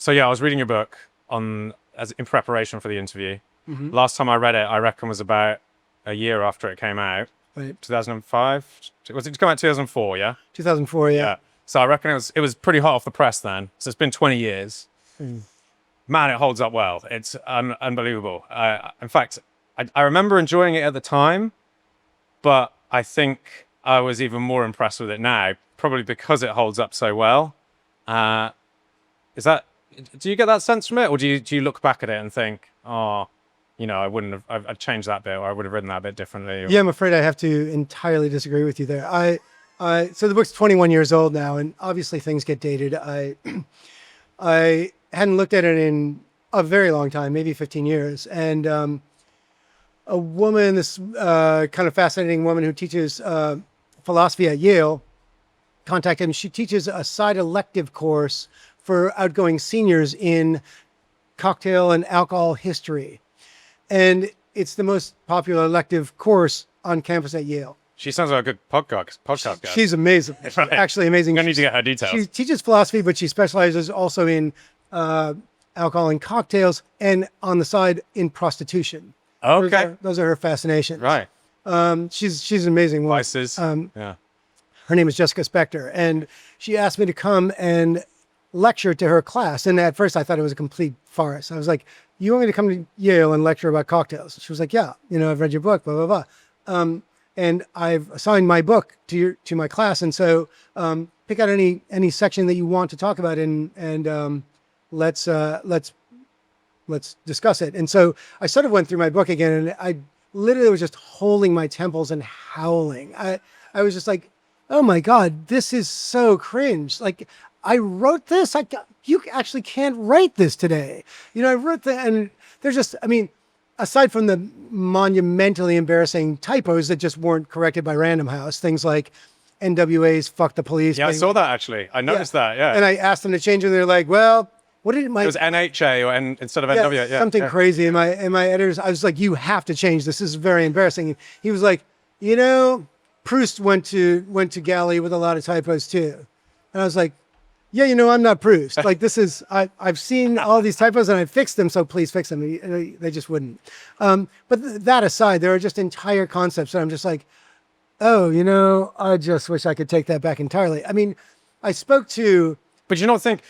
So yeah, I was reading your book in preparation for the interview. Last time I read it, I reckon was about a year after it came out. Right. 2005. Was it come out 2004? Yeah. 2004. Yeah. So I reckon it was pretty hot off the press then. So it's been 20 years. Man, it holds up well. It's unbelievable. In fact, I remember enjoying it at the time, but I think I was even more impressed with it now, probably because it holds up so well. Do you get that sense from it, or do you look back at it and think, oh, I wouldn't have, I'd changed that bit, or I would have written that bit differently? Yeah, I'm afraid I have to entirely disagree with you there. So the book's 21 years old now, and obviously things get dated. I hadn't looked at it in a very long time, maybe 15 years. And a woman, this kind of fascinating woman who teaches philosophy at Yale, contacted me. She teaches a side elective course for outgoing seniors in cocktail and alcohol history. And it's the most popular elective course on campus at Yale. She sounds like a good podcast guest. She's amazing. Right. Actually amazing. I need to get her details. She teaches philosophy, but she specializes also in alcohol and cocktails, and on the side in prostitution. Okay. Those are her fascinations. Right. She's an amazing woman. Vices. Yeah. Her name is Jessica Spector, and she asked me to come and lecture to her class. And at first I thought it was a complete farce. I was like, you want me to come to Yale and lecture about cocktails? She was like, yeah, I've read your book, blah, blah, blah. And I've assigned my book to my class. And so pick out any section that you want to talk about and let's discuss it. And so I sort of went through my book again, and I literally was just holding my temples and howling. I was just like, oh my God, this is so cringe. Like, I wrote this. You actually can't write this today. I wrote that, and there's just, aside from the monumentally embarrassing typos that just weren't corrected by Random House, things like NWA's "fuck the police." Yeah, I saw that actually. I noticed that. Yeah. And I asked them to change it, and they're like, "Well, what did my?" It was NHA or instead of NWA. Yeah, something crazy. And my editors, I was like, "You have to change this. This is very embarrassing." And he was like, Proust went to galley with a lot of typos too. And I was like, yeah, I'm not Proust. Like, this is, I've seen all these typos and I fixed them, so please fix them. They just wouldn't. But that aside, there are just entire concepts that I'm just like, oh, I just wish I could take that back entirely. I spoke to... But you don't think,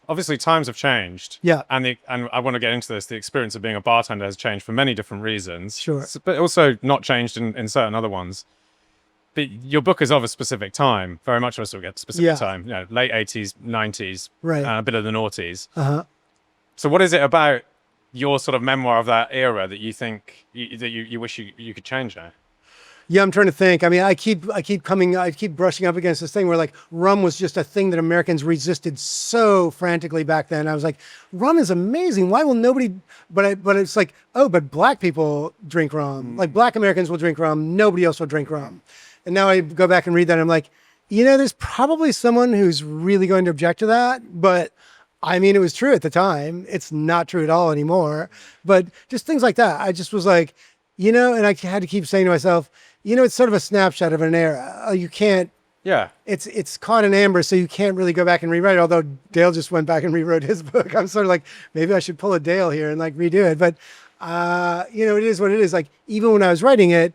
obviously times have changed. Yeah. And I want to get into this. The experience of being a bartender has changed for many different reasons. Sure. But also not changed in certain other ones. But your book is of a specific time, very much of a specific time. Late 80s, 90s, right. A bit of the noughties. Uh-huh. So what is it about your sort of memoir of that era that you think that you wish you could change now? Yeah, I'm trying to think. I keep brushing up against this thing where like rum was just a thing that Americans resisted so frantically back then. I was like, rum is amazing. Why will nobody? But it's like, but black people drink rum. Like black Americans will drink rum. Nobody else will drink rum. And now I go back and read that and I'm like, there's probably someone who's really going to object to that. But it was true at the time. It's not true at all anymore. But just things like that. I just was like, and I had to keep saying to myself, it's sort of a snapshot of an era. You can't. Yeah. It's caught in amber, so you can't really go back and rewrite it. Although Dale just went back and rewrote his book. I'm sort of like, maybe I should pull a Dale here and like redo it. But, it is what it is. Like, even when I was writing it,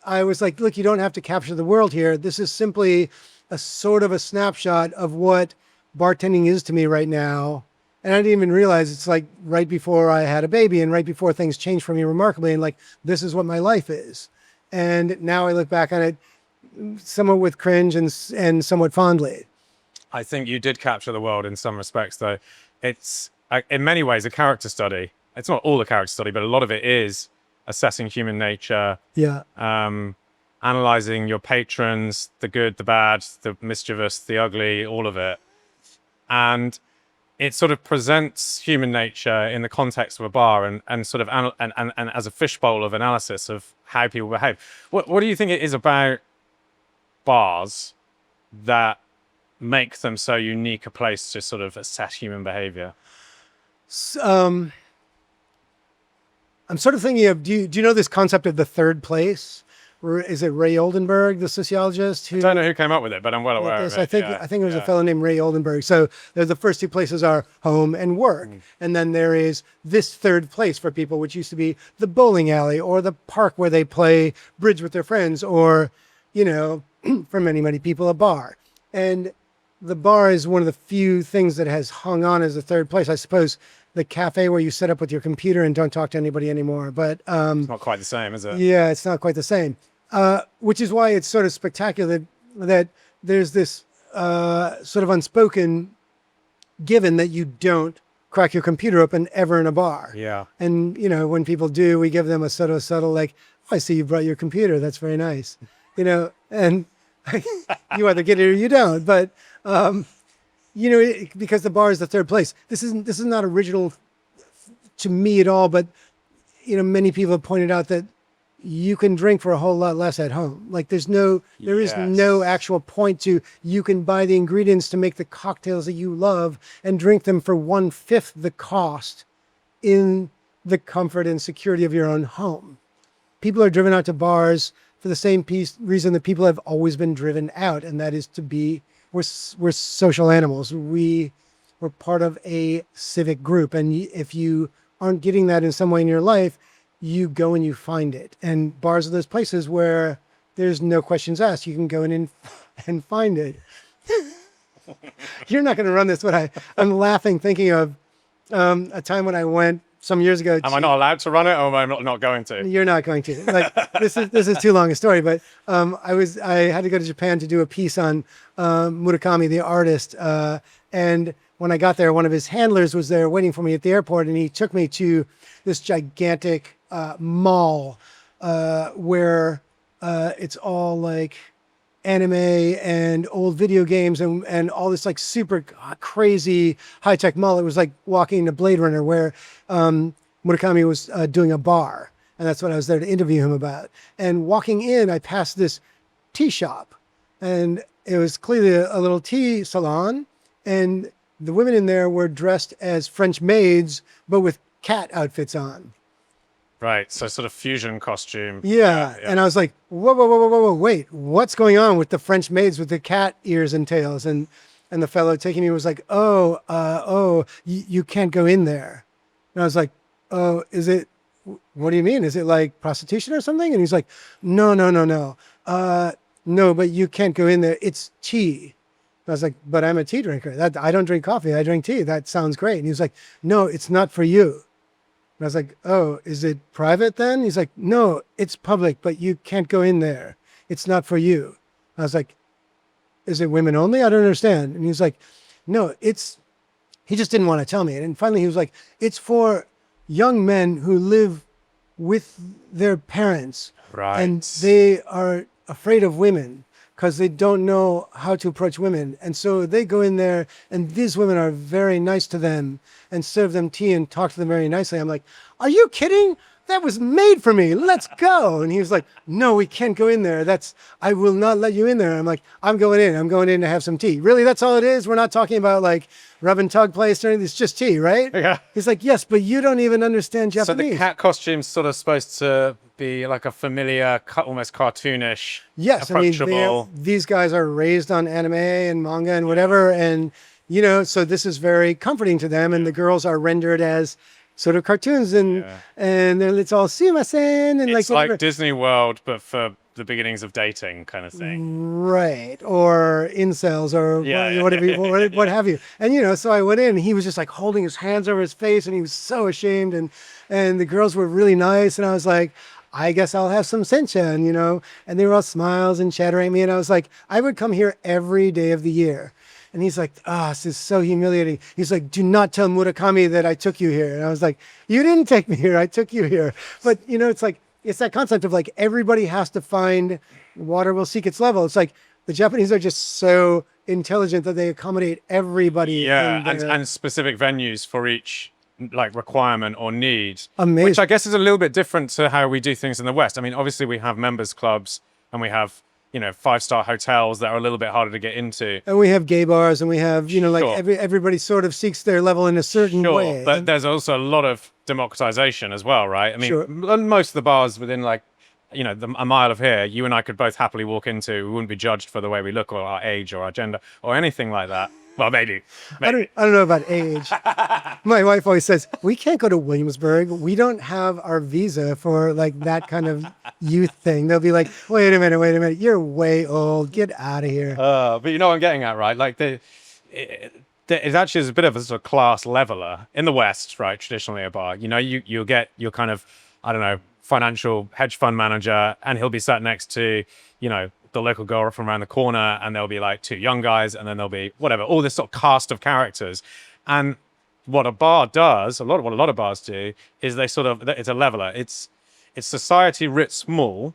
I was like, look, you don't have to capture the world here. This is simply a sort of a snapshot of what bartending is to me right now. And I didn't even realize it's like right before I had a baby and right before things changed for me remarkably. And like, this is what my life is. And now I look back on it somewhat with cringe and somewhat fondly. I think you did capture the world in some respects, though. It's in many ways a character study. It's not all a character study, but a lot of it is assessing human nature. Yeah. Analyzing your patrons, the good, the bad, the mischievous, the ugly, all of it. And it sort of presents human nature in the context of a bar and sort of and as a fishbowl of analysis of how people behave. What do you think it is about bars that make them so unique a place to sort of assess human behavior? I'm sort of thinking of, do you know this concept of the third place, is it Ray Oldenburg, the sociologist? Who, I don't know who came up with it, but I'm well aware of it. I think it was a fellow named Ray Oldenburg. So there's the first two places are home and work. And then there is this third place for people, which used to be the bowling alley or the park where they play bridge with their friends, or, you know, for many, many people, a bar. And the bar is one of the few things that has hung on as a third place. I suppose the cafe where you set up with your computer and don't talk to anybody anymore. But it's not quite the same, is it? yeah, it's not quite the same. Which is why it's sort of spectacular that there's this sort of unspoken given that you don't crack your computer open ever in a bar. Yeah. And, you know, when people do, we give them a sort of subtle, like, oh, I see you brought your computer. That's very nice. You know, and you either get it or you don't. But, you know, because the bar is the third place. This is not original to me at all, but, you know, many people have pointed out that you can drink for a whole lot less at home. Like there is no actual point to, you can buy the ingredients to make the cocktails that you love and drink them for 1/5 the cost in the comfort and security of your own home. People are driven out to bars for the same reason that people have always been driven out. And that is to be, we're social animals. We're part of a civic group. And if you aren't getting that in some way in your life, you go and you find it. And bars are those places where there's no questions asked. You can go in and find it. You're not going to run this, but I'm laughing thinking of a time when I went some years ago. Am I not allowed to run it, or am I not going to? You're not going to. Like this is too long a story, but I had to go to Japan to do a piece on Murakami, the artist, and when I got there, one of his handlers was there waiting for me at the airport, and he took me to this gigantic mall where it's all like anime and old video games and all this like super crazy high-tech mall. It was like walking into Blade Runner, where Murakami was doing a bar, and that's what I was there to interview him about. And walking in, I passed this tea shop, and it was clearly a little tea salon, and the women in there were dressed as French maids, but with cat outfits on. Right, so sort of fusion costume. Yeah. And I was like, whoa, wait, what's going on with the French maids with the cat ears and tails? And the fellow taking me was like, you can't go in there. And I was like, oh, what do you mean? Is it like prostitution or something? And he's like, no, but you can't go in there. It's tea. I was like, but I'm a tea drinker. I don't drink coffee. I drink tea. That sounds great. And he was like, no, it's not for you. And I was like, oh, is it private then? He's like, no, it's public, but you can't go in there. It's not for you. I was like, is it women only? I don't understand. And he was like, no, he just didn't want to tell me. And finally he was like, it's for young men who live with their parents. Right. And they are afraid of women because they don't know how to approach women. And so they go in there, and these women are very nice to them and serve them tea and talk to them very nicely. I'm like, are you kidding? That was made for me. Let's go. And he was like, no, we can't go in there. I will not let you in there. I'm like, I'm going in. I'm going in to have some tea. Really? That's all it is? We're not talking about like rub and tug place or anything. It's just tea, right? Yeah. He's like, yes, but you don't even understand Japanese. So the cat costume's sort of supposed to be like a familiar, almost cartoonish, approachable. I mean, these guys are raised on anime and manga and whatever. And, you know, so this is very comforting to them. And the girls are rendered as sort of cartoons, and then it's all sumimasen, and it's like Disney World, but for the beginnings of dating kind of thing. Right. Or incels or whatever, what have you. And, you know, so I went in and he was just like holding his hands over his face and he was so ashamed, and the girls were really nice. And I was like, I guess I'll have some sencha, you know, and they were all smiles and chattering at me. And I was like, I would come here every day of the year. And he's like, this is so humiliating. He's like, do not tell Murakami that I took you here. And I was like, you didn't take me here. I took you here. But, you know, it's like, it's that concept of like, everybody has to find water will seek its level. It's like the Japanese are just so intelligent that they accommodate everybody. Yeah, and specific venues for each like requirement or need. Amazing. Which I guess is a little bit different to how we do things in the West. I mean, obviously we have members clubs and we have, you know, 5-star hotels that are a little bit harder to get into. And we have gay bars, and we have, you know, like everybody sort of seeks their level in a certain way. But there's also a lot of democratization as well, right? I mean, most of the bars within like you know, a mile of here, you and I could both happily walk into. We wouldn't be judged for the way we look or our age or our gender or anything like that. Well, maybe. I don't know about age. My wife always says, we can't go to Williamsburg. We don't have our visa for like that kind of youth thing. They'll be like, wait a minute. You're way old. Get out of here. But you know what I'm getting at, right? Like it actually is a bit of a sort of class leveler in the West, right? Traditionally a bar, you know, you'll get your kind of, I don't know, financial hedge fund manager, and he'll be sat next to, you know, the local girl from around the corner, and there'll be like two young guys, and then there'll be whatever, all this sort of cast of characters. And what a bar does, what a lot of bars do, is they sort of, it's a leveler. It's society writ small,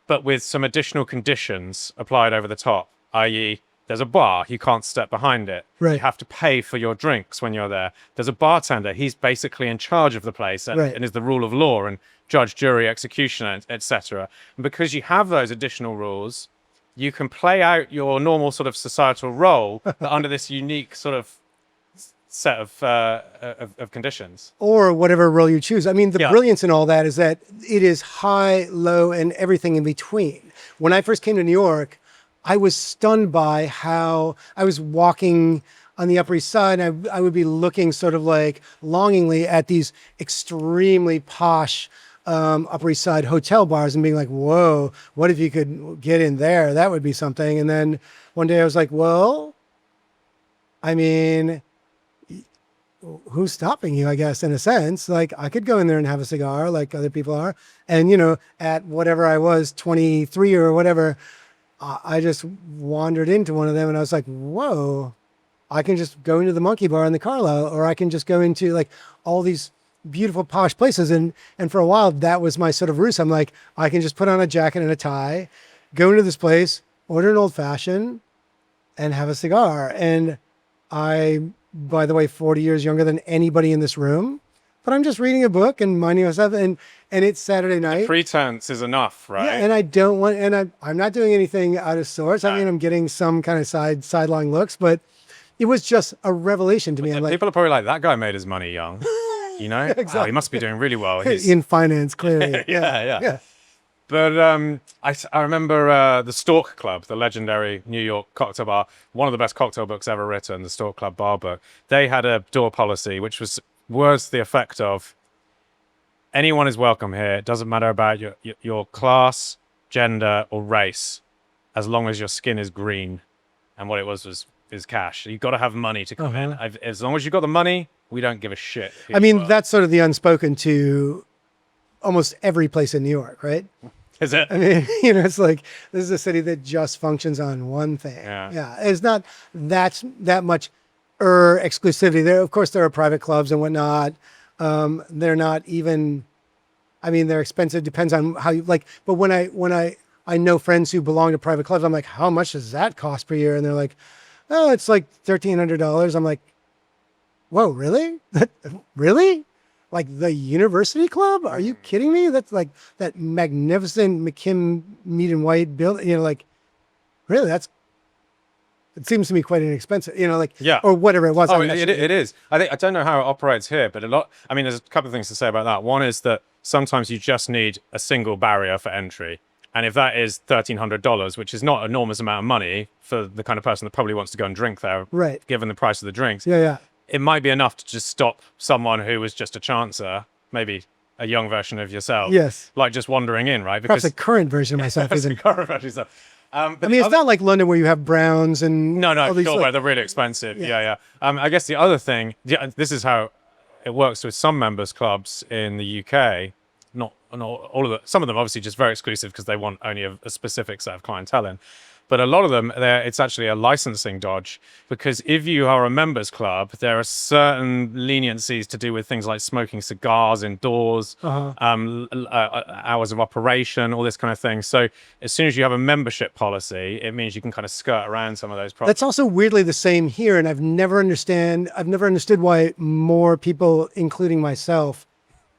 but with some additional conditions applied over the top, i.e., there's a bar, you can't step behind it. Right. You have to pay for your drinks when you're there. There's a bartender, he's basically in charge of the place and is the rule of law and judge, jury, executioner, etc. And because you have those additional rules, you can play out your normal sort of societal role, but under this unique sort of set of conditions. Or whatever role you choose. I mean, the brilliance in all that is that it is high, low, and everything in between. When I first came to New York, I was stunned by how I was walking on the Upper East Side, and I would be looking sort of like longingly at these extremely posh Upper East Side hotel bars and being like, whoa, what if you could get in there? That would be something. And then one day I was like, well, I mean, who's stopping you, I guess, in a sense? Like, I could go in there and have a cigar like other people are. And, you know, at whatever I was, 23 or whatever, I just wandered into one of them and I was like, whoa, I can just go into the Monkey Bar in the Carlisle, or I can just go into like all these beautiful posh places. And for a while, that was my sort of ruse. I'm like, I can just put on a jacket and a tie, go into this place, order an old fashioned and have a cigar. And I, by the way, 40 years younger than anybody in this room, but I'm just reading a book and minding myself, and it's Saturday night. The pretense is enough, right? Yeah, and I don't want, and I'm not doing anything out of sorts. I mean, I'm getting some kind of sideline looks, but it was just a revelation to me. I'm like, people are probably like, that guy made his money young, you know? Exactly. Oh, he must be doing really well. He's in finance, clearly. yeah. But I remember the Stork Club, the legendary New York cocktail bar, one of the best cocktail books ever written, the Stork Club bar book. They had a door policy, which was the effect of, anyone is welcome here. It doesn't matter about your class, gender, or race, as long as your skin is green. And what it was cash. You've got to have money to come in. As long as you've got the money, we don't give a shit. I mean, that's sort of the unspoken to almost every place in New York, right? Is it? I mean, you know, it's like, this is a city that just functions on one thing. Yeah. It's not that much exclusivity. Of course, there are private clubs and whatnot. They're not even, I mean, they're expensive. Depends on how you like, but when I know friends who belong to private clubs, I'm like, how much does that cost per year? And they're like, oh, it's like $1,300. I'm like, whoa, really? Really? Like the University Club? Are you kidding me? That's like that magnificent McKim meat and white building, you know, like, really? It seems to me quite inexpensive, you know, like, or whatever it was. Oh, it is. I don't know how it operates here, but I mean, there's a couple of things to say about that. One is that sometimes you just need a single barrier for entry. And if that is $1,300, which is not an enormous amount of money for the kind of person that probably wants to go and drink there, right, given the price of the drinks, it might be enough to just stop someone who was just a chancer, maybe a young version of yourself, like just wandering in, right? Because perhaps a current version of myself. A current version of yourself. But I mean, it's not like London where you have Browns and no, all these, sure, where they're really expensive. I guess the other thing, this is how it works with some members clubs in the UK. Not all of them. Some of them obviously just very exclusive because they want only a specific set of clientele in. But a lot of them, it's actually a licensing dodge, because if you are a members club, there are certain leniencies to do with things like smoking cigars indoors, hours of operation, all this kind of thing. So as soon as you have a membership policy, it means you can kind of skirt around some of those problems. That's also weirdly the same here, and I've never understood why more people, including myself,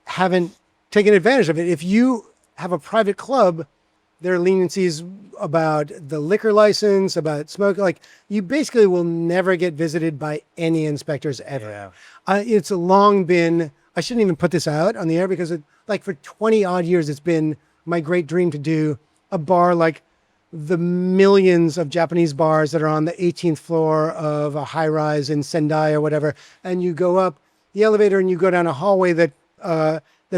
haven't taken advantage of it. If you have a private club, there are leniencies about the liquor license, about smoke. Like, you basically will never get visited by any inspectors ever. It's long been, I shouldn't even put this out on the air because for 20 odd years, it's been my great dream to do a bar like the millions of Japanese bars that are on the 18th floor of a high rise in Sendai or whatever. And you go up the elevator and you go down a hallway that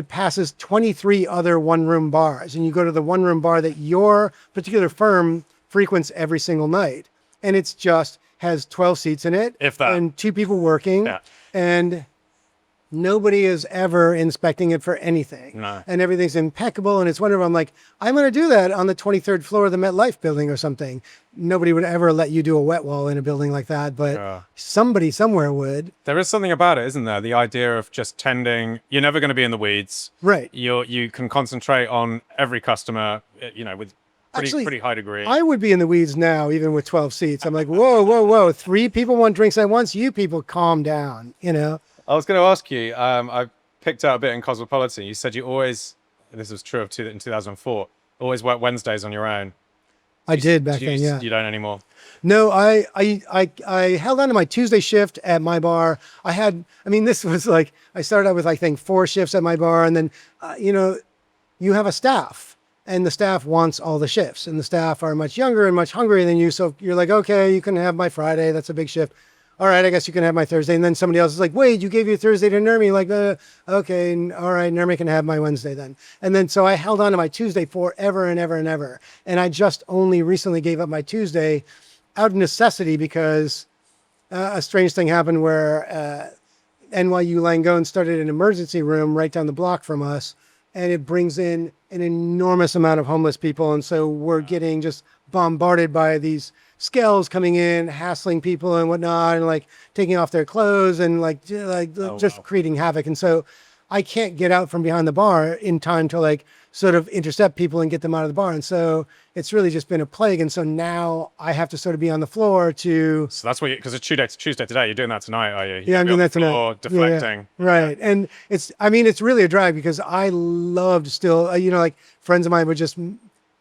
passes 23 other one-room bars. And you go to the one-room bar that your particular firm frequents every single night. And it's just has 12 seats in it. If that. And 2 people working. Yeah. And nobody is ever inspecting it for anything. No. And everything's impeccable and it's wonderful. I'm like, I'm going to do that on the 23rd floor of the MetLife building or something. Nobody would ever let you do a wet wall in a building like that, but somebody somewhere would. There is something about it, isn't there? The idea of just tending, you're never going to be in the weeds. Right. You can concentrate on every customer, with pretty high degree. I would be in the weeds now, even with 12 seats. I'm like, whoa. 3 people want drinks at once. You people calm down, I was going to ask you, I picked out a bit in Cosmopolitan. You said you always, this was true in 2004, always work Wednesdays on your own. I did back then, yeah. You don't anymore? No, I held on to my Tuesday shift at my bar. This was like, I started out with, I think, 4 shifts at my bar. And then, you have a staff. And the staff wants all the shifts. And the staff are much younger and much hungrier than you. So you're like, okay, you can have my Friday. That's a big shift. All right, I guess you can have my Thursday. And then somebody else is like, wait, you gave your Thursday to Nermi. Like, okay, all right, Nermi can have my Wednesday then. And then so I held on to my Tuesday forever and ever and ever. And I just only recently gave up my Tuesday out of necessity because a strange thing happened where NYU Langone started an emergency room right down the block from us. And it brings in an enormous amount of homeless people. And so we're getting just bombarded by these scales coming in, hassling people and whatnot, and like taking off their clothes and creating havoc. And so I can't get out from behind the bar in time to like sort of intercept people and get them out of the bar. And so it's really just been a plague. And so now I have to sort of be on the floor to. So that's what because it's Tuesday today. You're doing that tonight, are you? Yeah, I'm doing that tonight. Deflecting. Yeah, right. And it's really a drag because I loved still, like friends of mine would just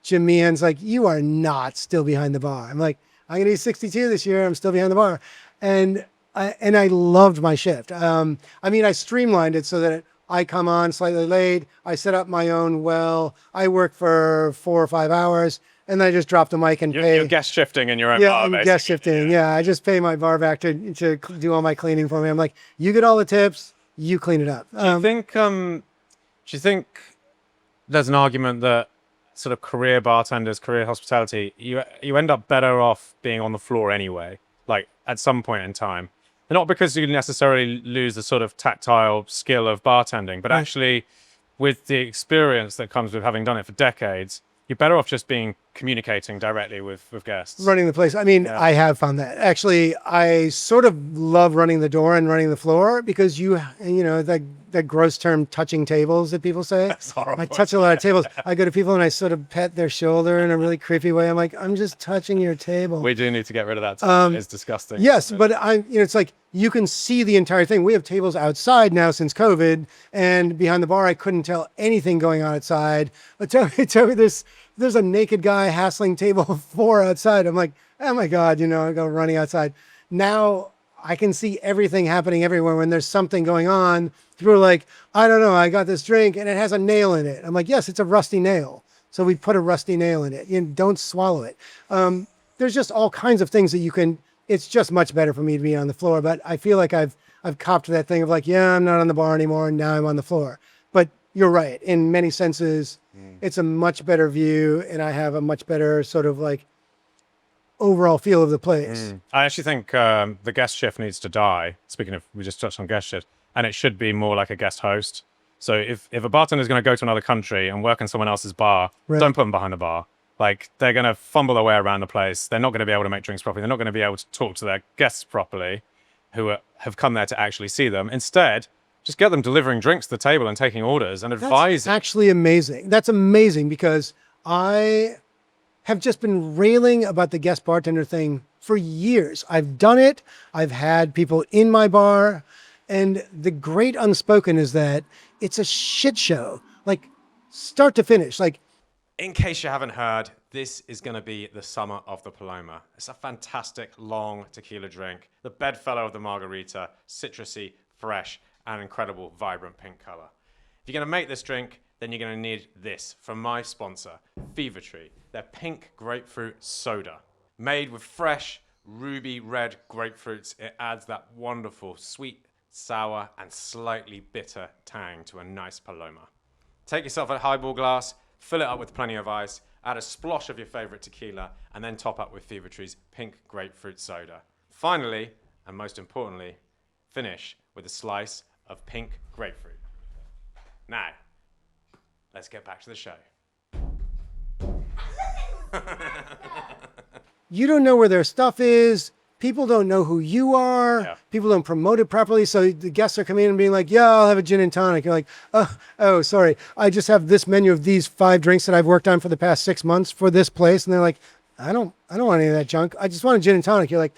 Jim Meehan's like, you are not still behind the bar. I'm like, I'm going to be 62 this year. I'm still behind the bar. And I loved my shift. I streamlined it so that I come on slightly late. I set up my own well. I work for 4 or 5 hours. And then I just drop the mic and pay. You're guest shifting in your own bar, basically. Yeah, I'm guest shifting. Yeah, I just pay my bar back to do all my cleaning for me. I'm like, you get all the tips. You clean it up. Do you think there's an argument that sort of career bartenders, career hospitality, you end up better off being on the floor anyway, like at some point in time. And not because you necessarily lose the sort of tactile skill of bartending, but actually with the experience that comes with having done it for decades, you're better off just communicating directly with guests. Running the place. I have found that. Actually, I sort of love running the door and running the floor because that gross term touching tables that people say. That's horrible. I touch a lot of tables. I go to people and I sort of pet their shoulder in a really creepy way. I'm like, I'm just touching your table. We do need to get rid of that term. It's disgusting. Yes, but it's like you can see the entire thing. We have tables outside now since COVID, and behind the bar, I couldn't tell anything going on outside. But tell me there's a naked guy hassling table 4 outside. I'm like, oh my God, I go running outside. Now I can see everything happening everywhere when there's something going on. People are like, I don't know, I got this drink and it has a nail in it. I'm like, yes, it's a rusty nail. So we put a rusty nail in it. Don't swallow it. There's just all kinds of things that you can, it's just much better for me to be on the floor. But I feel like I've copped that thing of like, yeah, I'm not on the bar anymore. And now I'm on the floor. But you're right. In many senses, it's a much better view. And I have a much better sort of like overall feel of the place. I actually think the guest shift needs to die. Speaking of, we just touched on guest shift. And it should be more like a guest host. So if a bartender is going to go to another country and work in someone else's bar, don't put them behind the bar. Like, they're going to fumble their way around the place. They're not going to be able to make drinks properly. They're not going to be able to talk to their guests properly who have come there to actually see them. Instead, just get them delivering drinks to the table and taking orders and advising. That's actually amazing. That's amazing because I have just been railing about the guest bartender thing for years. I've done it. I've had people in my bar. And the great unspoken is that it's a shit show, like start to finish. Like, in case you haven't heard, this is going to be the summer of the Paloma. It's a fantastic long tequila drink, the bedfellow of the margarita, citrusy, fresh, and incredible vibrant pink color. If you're going to make this drink, then you're going to need this from my sponsor, Fever Tree. Their pink grapefruit soda. Made with fresh, ruby red grapefruits, it adds that wonderful sweet, sour, and slightly bitter tang to a nice Paloma. Take yourself a highball glass, fill it up with plenty of ice, add a splosh of your favorite tequila, and then top up with Fever Tree's pink grapefruit soda. Finally, and most importantly, finish with a slice of pink grapefruit. Now, let's get back to the show. You don't know where their stuff is. People don't know who you are. Yeah. People don't promote it properly. So the guests are coming in and being like, yeah, I'll have a gin and tonic. You're like, oh, sorry. I just have this menu of these 5 drinks that I've worked on for the past 6 months for this place. And they're like, I don't want any of that junk. I just want a gin and tonic. You're like,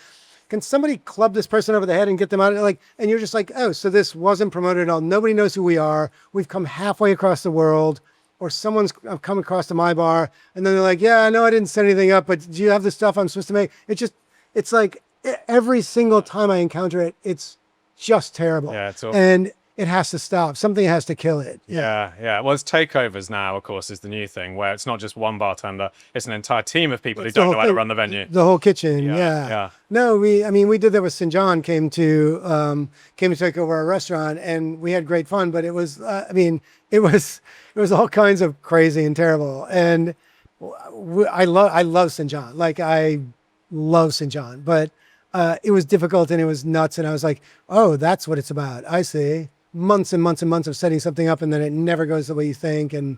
can somebody club this person over the head and get them out? And you're just like, oh, so this wasn't promoted at all. Nobody knows who we are. We've come halfway across the world. Or someone's come across to my bar, and then they're like, yeah, I know I didn't set anything up, but do you have the stuff I'm supposed to make? It's like every single time I encounter it, it's just terrible. Yeah, it's awful. And it has to stop. Something has to kill it. Yeah. Well, it's takeovers now, of course, is the new thing, where it's not just one bartender, it's an entire team of people who don't know how to run the venue. The whole kitchen, yeah. No, we did that with St. John, came to take over our restaurant, and we had great fun, but it was, it was all kinds of crazy and terrible. And I love St. John. Like, I love St. John, but it was difficult and it was nuts. And I was like, oh, that's what it's about. I see. Months and months and months of setting something up, and then it never goes the way you think. And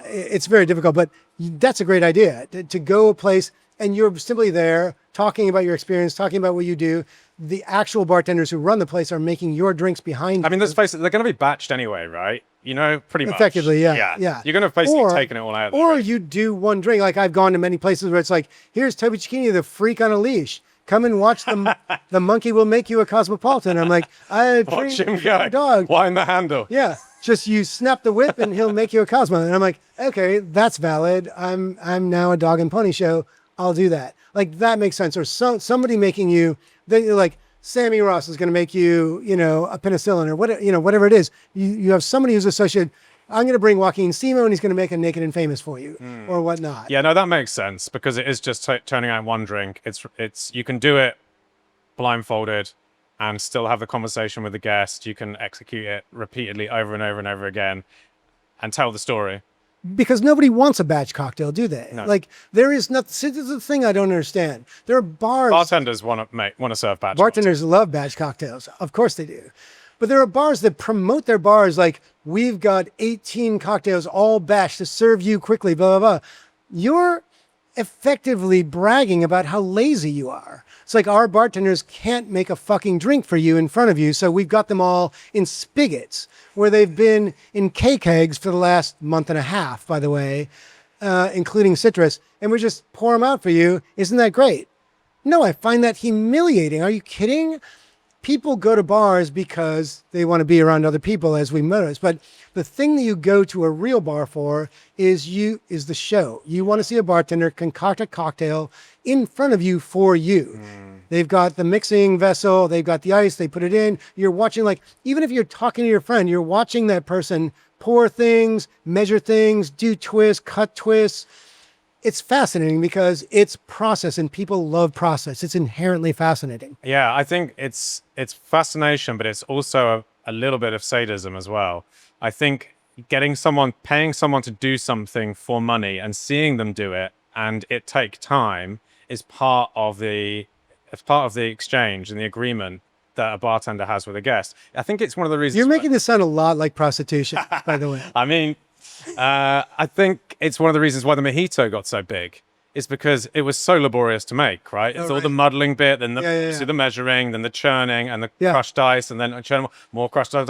it's very difficult, but that's a great idea to go a place and you're simply there talking about your experience, talking about what you do. The actual bartenders who run the place are making your drinks behind you. I mean, let's face it, they're going to be batched anyway, right? You know, pretty much. Effectively, yeah. You're going to have basically taken it all out. Or you do one drink. Like, I've gone to many places where it's like, here's Toby Cecchini, the freak on a leash. Come and watch the monkey will make you a Cosmopolitan. I'm like, watch him go. Dog. Wind the handle. Yeah. Just you snap the whip and he'll make you a Cosmo. And I'm like, okay, that's valid. I'm now a dog and pony show. I'll do that. Like, that makes sense. Or somebody making you, then you're like, Sammy Ross is going to make you, a penicillin or whatever it is. You have somebody who's associated. I'm going to bring Joaquin Simo and he's going to make a Naked and Famous for you or whatnot. Yeah, no, that makes sense because it is just turning out one drink. It's you can do it blindfolded and still have the conversation with the guest. You can execute it repeatedly over and over and over again and tell the story. Because nobody wants a batch cocktail, do they? No. Like, there is nothing. See, this is the thing I don't understand. There are bars. Bartenders want to serve batch. Bartenders love batch cocktails. Of course they do. But there are bars that promote their bars like, we've got 18 cocktails all batch to serve you quickly, blah, blah, blah. You're effectively bragging about how lazy you are. It's like, our bartenders can't make a fucking drink for you in front of you, so we've got them all in spigots where they've been in K-kegs for the last month and a half, by the way, including citrus, and we just pour them out for you. Isn't that great? No, I find that humiliating. Are you kidding? People go to bars because they want to be around other people, as we notice. But the thing that you go to a real bar for is the show. You want to see a bartender concoct a cocktail in front of you for you. They've got the mixing vessel, they've got the ice, they put it in. You're watching, like, even if you're talking to your friend, you're watching that person pour things, measure things, do twists, cut twists. It's fascinating because it's process and people love process. It's inherently fascinating. Yeah, I think it's fascination, but it's also a little bit of sadism as well. I think paying someone to do something for money and seeing them do it and it take time is part of the exchange and the agreement that a bartender has with a guest. I think it's one of the reasons. You're making this sound a lot like prostitution, by the way. I mean, I think it's one of the reasons why the mojito got so big. It's because it was so laborious to make, right? It's all the muddling bit, then the measuring, then the churning, and the crushed ice, and then churning more crushed ice.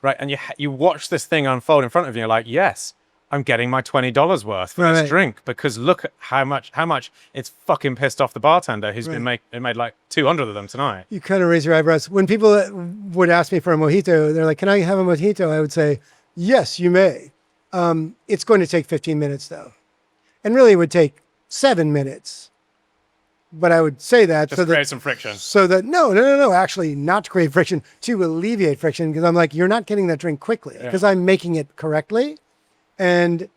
Right, and you watch this thing unfold in front of you. You're like, yes, I'm getting my $20 worth for this drink because look at how much it's fucking pissed off the bartender who's been made like 200 of them tonight. You kind of raise your eyebrows when people would ask me for a mojito. They're like, "Can I have a mojito?" I would say, "Yes, you may." It's going to take 15 minutes though. And really it would take 7 minutes. But I would say that just to create some friction. So that, no, actually not to create friction, to alleviate friction. Because I'm like, you're not getting that drink quickly because I'm making it correctly. and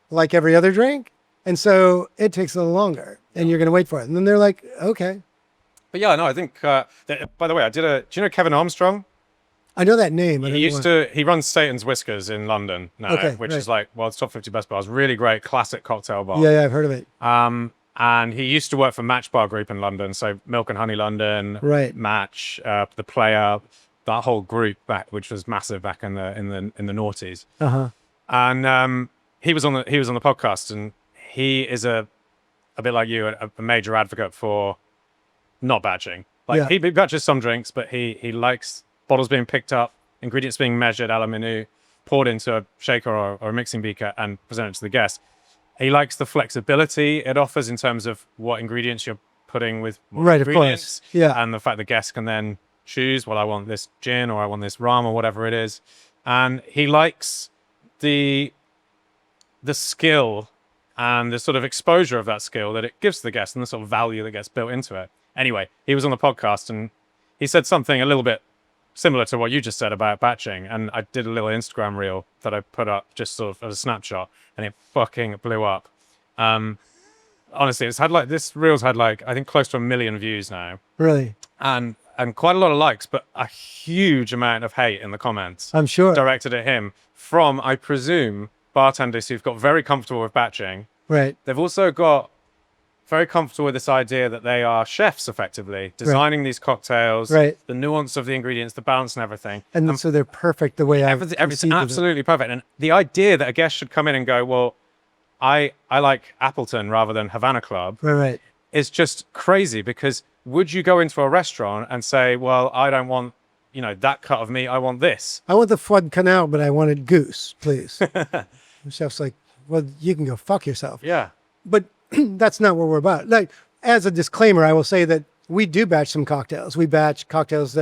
like every other drink. And so it takes a little longer and you're going to wait for it. And then they're like, okay. But yeah, no, I think, by the way, do you know Kevin Armstrong? I know that name. He runs Satan's Whiskers in London now, Okay, which right. is like, well, it's top 50 best bars. Really great classic cocktail bar. Yeah, I've heard of it. And he used to work for Match Bar Group in London. So Milk and Honey London, Right. Match, The Player, that whole group back, which was massive back in the noughties. Uh-huh. And he was on the podcast, and he is a bit like you, a major advocate for not batching. Like he batches some drinks, but he likes bottles being picked up, ingredients being measured a la menu, poured into a shaker or a mixing beaker and presented to the guest. He likes the flexibility it offers in terms of what ingredients you're putting with what Right, of ingredients. course. Yeah. And the fact the guest can then choose, well, I want this gin or I want this rum or whatever it is. And he likes the skill and the sort of exposure of that skill that it gives to the guest and the sort of value that gets built into it. Anyway, he was on the podcast and he said something a little bit similar to what you just said about batching. And I did a little Instagram reel that I put up just sort of as a snapshot, and it fucking blew up. Honestly, this reel's had like, I think close to 1 million views now. Really? And quite a lot of likes, but a huge amount of hate in the comments. I'm sure. Directed at him from, I presume, bartenders who've got very comfortable with batching. Right. They've also got very comfortable with this idea that they are chefs, effectively, designing these cocktails, Right. the nuance of the ingredients, the balance and everything. And so they're perfect the way Everything absolutely perfect. And the idea that a guest should come in and go, well, I like Appleton rather than Havana Club, Right. is just crazy, because would you go into a restaurant and say, well, I don't want, that cut of meat, I want this? I want the foie de canal, but I wanted goose, please. The chef's like, well, you can go fuck yourself. Yeah. But that's not what we're about. Like, as a disclaimer, I will say that we do batch some cocktails. We batch cocktails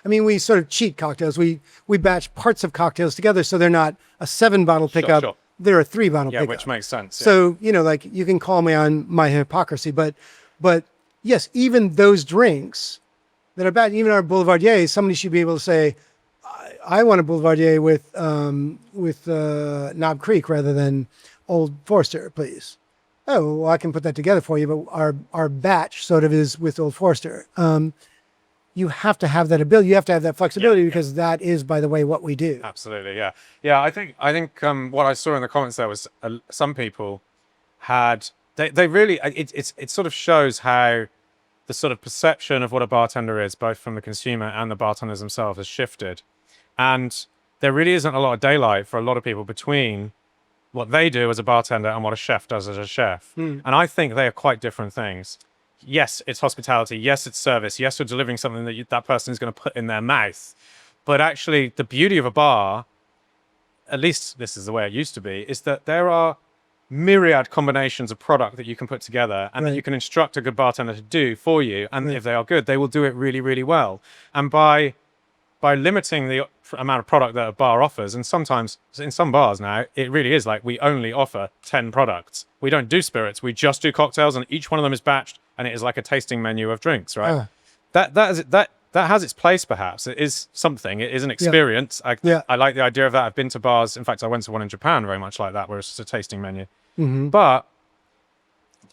we sort of cheat cocktails. We batch parts of cocktails together, so they're not a 7-bottle pickup. Sure. They're a 3-bottle pickup. Which makes sense. Yeah. So, like, you can call me on my hypocrisy, but yes, even those drinks that are bad, even our Boulevardier, somebody should be able to say, I want a Boulevardier with Knob Creek rather than Old Forester, please. Oh, well, I can put that together for you, but our batch sort of is with Old Forester. You have to have that ability. You have to have that flexibility, because that is, by the way, what we do. Absolutely, yeah. Yeah, I think what I saw in the comments there was some people had, they really, it sort of shows how the sort of perception of what a bartender is, both from the consumer and the bartenders themselves, has shifted. And there really isn't a lot of daylight for a lot of people between what they do as a bartender and what a chef does as a chef. And I think they are quite different things. Yes, it's hospitality. Yes, it's service. Yes, you're delivering something that that person is going to put in their mouth. But actually, the beauty of a bar, at least this is the way it used to be, is that there are myriad combinations of product that you can put together and that you can instruct a good bartender to do for you. And if they are good, they will do it really, really well. And by limiting the amount of product that a bar offers, and sometimes in some bars now, it really is like we only offer 10 products. We don't do spirits, we just do cocktails, and each one of them is batched, and it is like a tasting menu of drinks, right? That has its place, perhaps. It is something. It is an experience. I like the idea of that. I've been to bars. In fact, I went to one in Japan very much like that, where it's just a tasting menu. But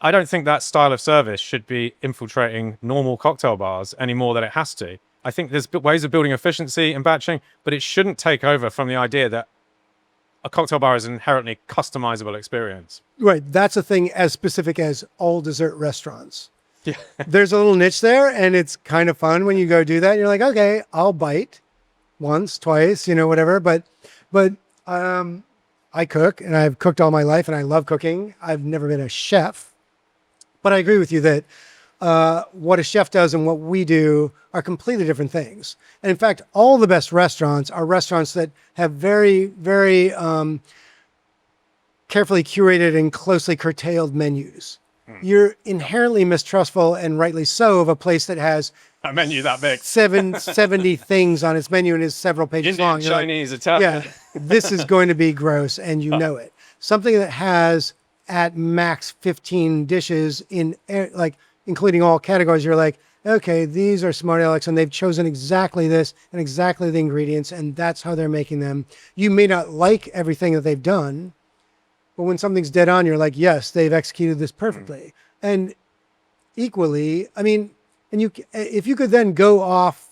I don't think that style of service should be infiltrating normal cocktail bars any more than it has to. I think there's ways of building efficiency in batching, but it shouldn't take over from the idea that a cocktail bar is an inherently customizable experience. Right. That's a thing as specific as all dessert restaurants. Yeah. There's a little niche there, and it's kind of fun when you go do that. You're like, okay, I'll bite once, twice, whatever. But I cook, and I've cooked all my life, and I love cooking. I've never been a chef, but I agree with you that what a chef does and what we do are completely different things. And in fact, all the best restaurants are restaurants that have very, very carefully curated and closely curtailed menus. You're inherently mistrustful, and rightly so, of a place that has a menu that big, 70 things on its menu and is several pages Indian, long. You're Chinese, Italian. Yeah, this is going to be gross, and you know it. Something that has at max 15 dishes including all categories, you're like, okay, these are smart Alex, and they've chosen exactly this and exactly the ingredients, and that's how they're making them. You may not like everything that they've done, But when something's dead on, you're like, yes, they've executed this perfectly. And equally, I mean, and if you could then go off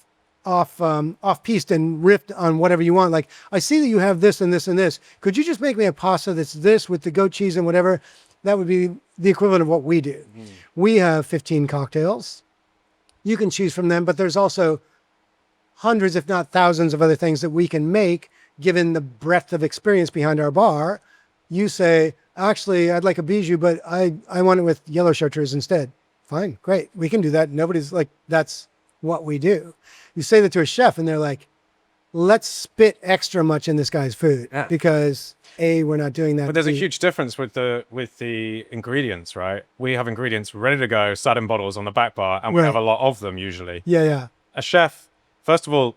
piste and riff on whatever you want. Like, I see that you have this and this and this. Could you just make me a pasta that's this with the goat cheese and whatever? That would be the equivalent of what we do. We have 15 cocktails. You can choose from them, but there's also hundreds, if not thousands of other things that we can make given the breadth of experience behind our bar. You say, actually, I'd like a bijou, but I want it with yellow chartreuse instead. Fine, great. We can do that. Nobody's like, that's what we do. You say that to a chef and they're like, let's spit extra much in this guy's food because we're not doing that. But there's a huge difference with the ingredients, right? We have ingredients ready to go, sat in bottles on the back bar, and we have a lot of them usually. Yeah. A chef, first of all,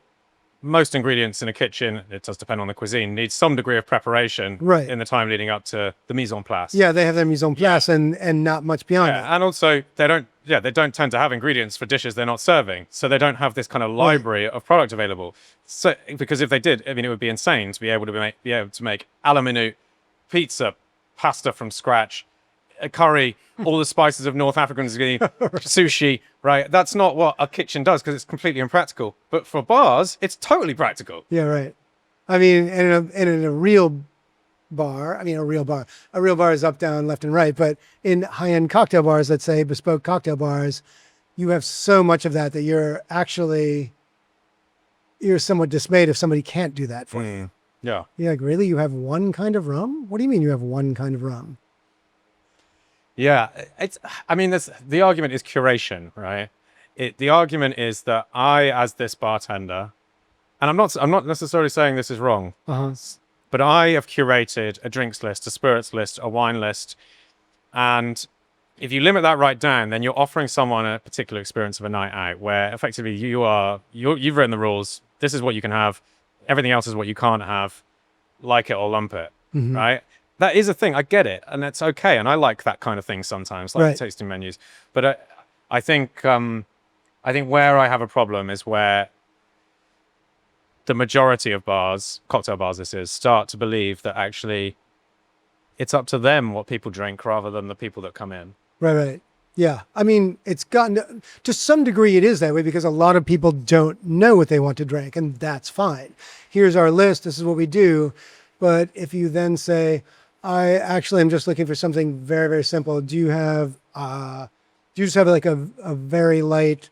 most ingredients in a kitchen, it does depend on the cuisine, needs some degree of preparation in the time leading up to the mise en place. Yeah, they have their mise en place and not much beyond it. And also they don't tend to have ingredients for dishes they're not serving. So they don't have this kind of library of product available. So because if they did, I mean, it would be insane to be able to make a la minute pizza, pasta from scratch, a curry, all the spices of North African cuisine, sushi, right? That's not what a kitchen does because it's completely impractical. But for bars, it's totally practical. Yeah, right. I mean, in a real bar, a real bar is up, down, left, and right. But in high-end cocktail bars, let's say bespoke cocktail bars, you have so much of that you're somewhat dismayed if somebody can't do that for you. Yeah. You're like, really? You have one kind of rum? What do you mean you have one kind of rum? Yeah, the argument is curation, right? The argument is that I, as this bartender, and I'm not necessarily saying this is wrong, but I have curated a drinks list, a spirits list, a wine list, and if you limit that right down, then you're offering someone a particular experience of a night out, where effectively you've written the rules. This is what you can have. Everything else is what you can't have. Like it or lump it, right? That is a thing. I get it, and it's okay. And I like that kind of thing sometimes, like tasting menus. But I think where I have a problem is where the majority of bars, cocktail bars, start to believe that actually it's up to them what people drink rather than the people that come in. Right. Yeah. I mean, it's gotten to some degree it is that way because a lot of people don't know what they want to drink, and that's fine. Here's our list. This is what we do. But if you then say, I actually am just looking for something very, very simple. Do you just have like a very light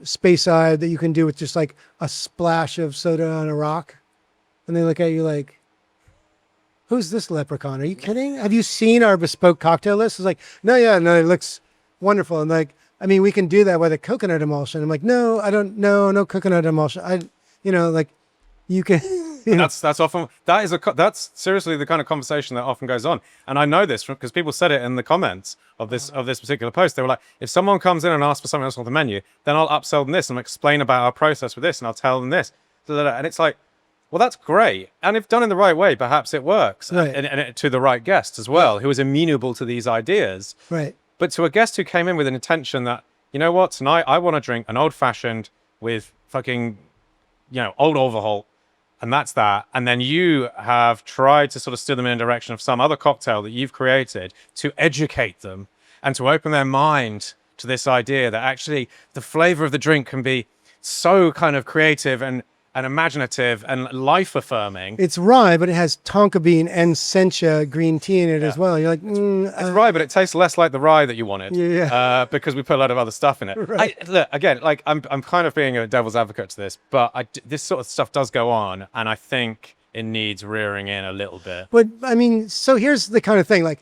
space side that you can do with just like a splash of soda on a rock? And they look at you like, who's this leprechaun? Are you kidding? Have you seen our bespoke cocktail list? It's like, no, it looks wonderful. And like, I mean, we can do that with a coconut emulsion. I'm like, no, I don't know, no coconut emulsion. You can. That's seriously the kind of conversation that often goes on, and I know this because people said it in the comments of this particular post. They were like, if someone comes in and asks for something else on the menu, then I'll upsell them this and explain about our process with this, and I'll tell them this, and it's like, well, that's great, and if done in the right way, perhaps it works, and to the right guest as well, who is amenable to these ideas. Right. But to a guest who came in with an intention that, you know what, tonight I want to drink an old fashioned with fucking, old Warhol. And that's that. And then you have tried to sort of steer them in a direction of some other cocktail that you've created to educate them and to open their mind to this idea that actually the flavor of the drink can be so kind of creative and imaginative and life-affirming. It's rye, but it has tonka bean and sencha green tea in it as well. You're like, it's rye, but it tastes less like the rye that you wanted. Because we put a lot of other stuff in it. Right. Look, again, like I'm kind of being a devil's advocate to this, but this sort of stuff does go on, and I think it needs rearing in a little bit. But I mean, so here's the kind of thing. Like,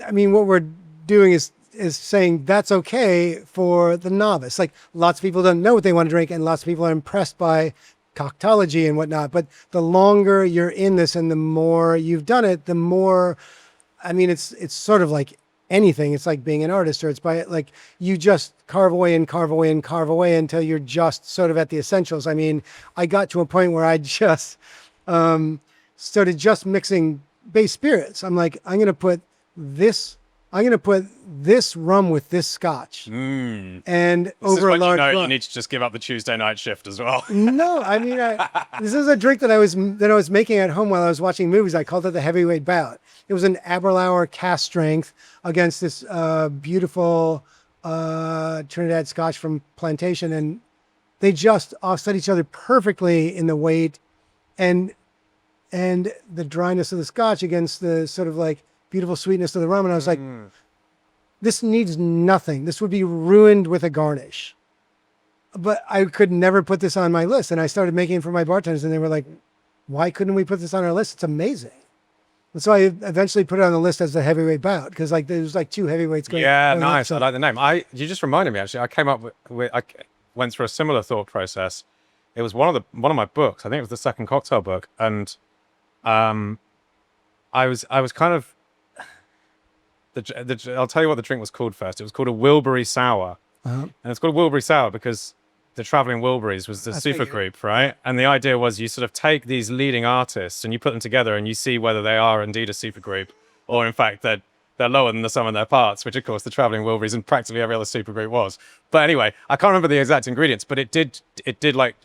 I mean, what we're doing is saying that's okay for the novice. Like, lots of people don't know what they want to drink, and lots of people are impressed by coctology and whatnot, but the longer you're in this and the more you've done it, the more, I mean, it's sort of like anything. It's like being an artist, or it's by like you just carve away until you're just sort of at the essentials. I mean, I got to a point where I just started just mixing base spirits. I'm like, I'm going to put this I'm going to put this rum with this Scotch, and This is over a when large you rum. need to just give up the Tuesday night shift as well. No, I mean, this is a drink that I was making at home while I was watching movies. I called it the heavyweight bout. It was an Aberlour cast strength against this beautiful Trinidad Scotch from Plantation, and they just offset each other perfectly in the weight and the dryness of the Scotch against the sort of like beautiful sweetness of the rum. And I was like, this needs nothing. This would be ruined with a garnish. But I could never put this on my list. And I started making it for my bartenders, and they were like, why couldn't we put this on our list? It's amazing. And so I eventually put it on the list as the heavyweight bout, because like there's like two heavyweights going. Yeah, going nice. up, so. I like the name. You just reminded me, actually. I came up I went through a similar thought process. It was one of my books. I think it was the second cocktail book, and I was kind of I'll tell you what the drink was called first. It was called a Wilbury Sour, and it's called a Wilbury Sour because the Traveling Wilburys was the supergroup, right? And the idea was you sort of take these leading artists and you put them together and you see whether they are indeed a supergroup, or in fact they're lower than the sum of their parts, which of course the Traveling Wilburys and practically every other supergroup was. But anyway, I can't remember the exact ingredients, but it did like,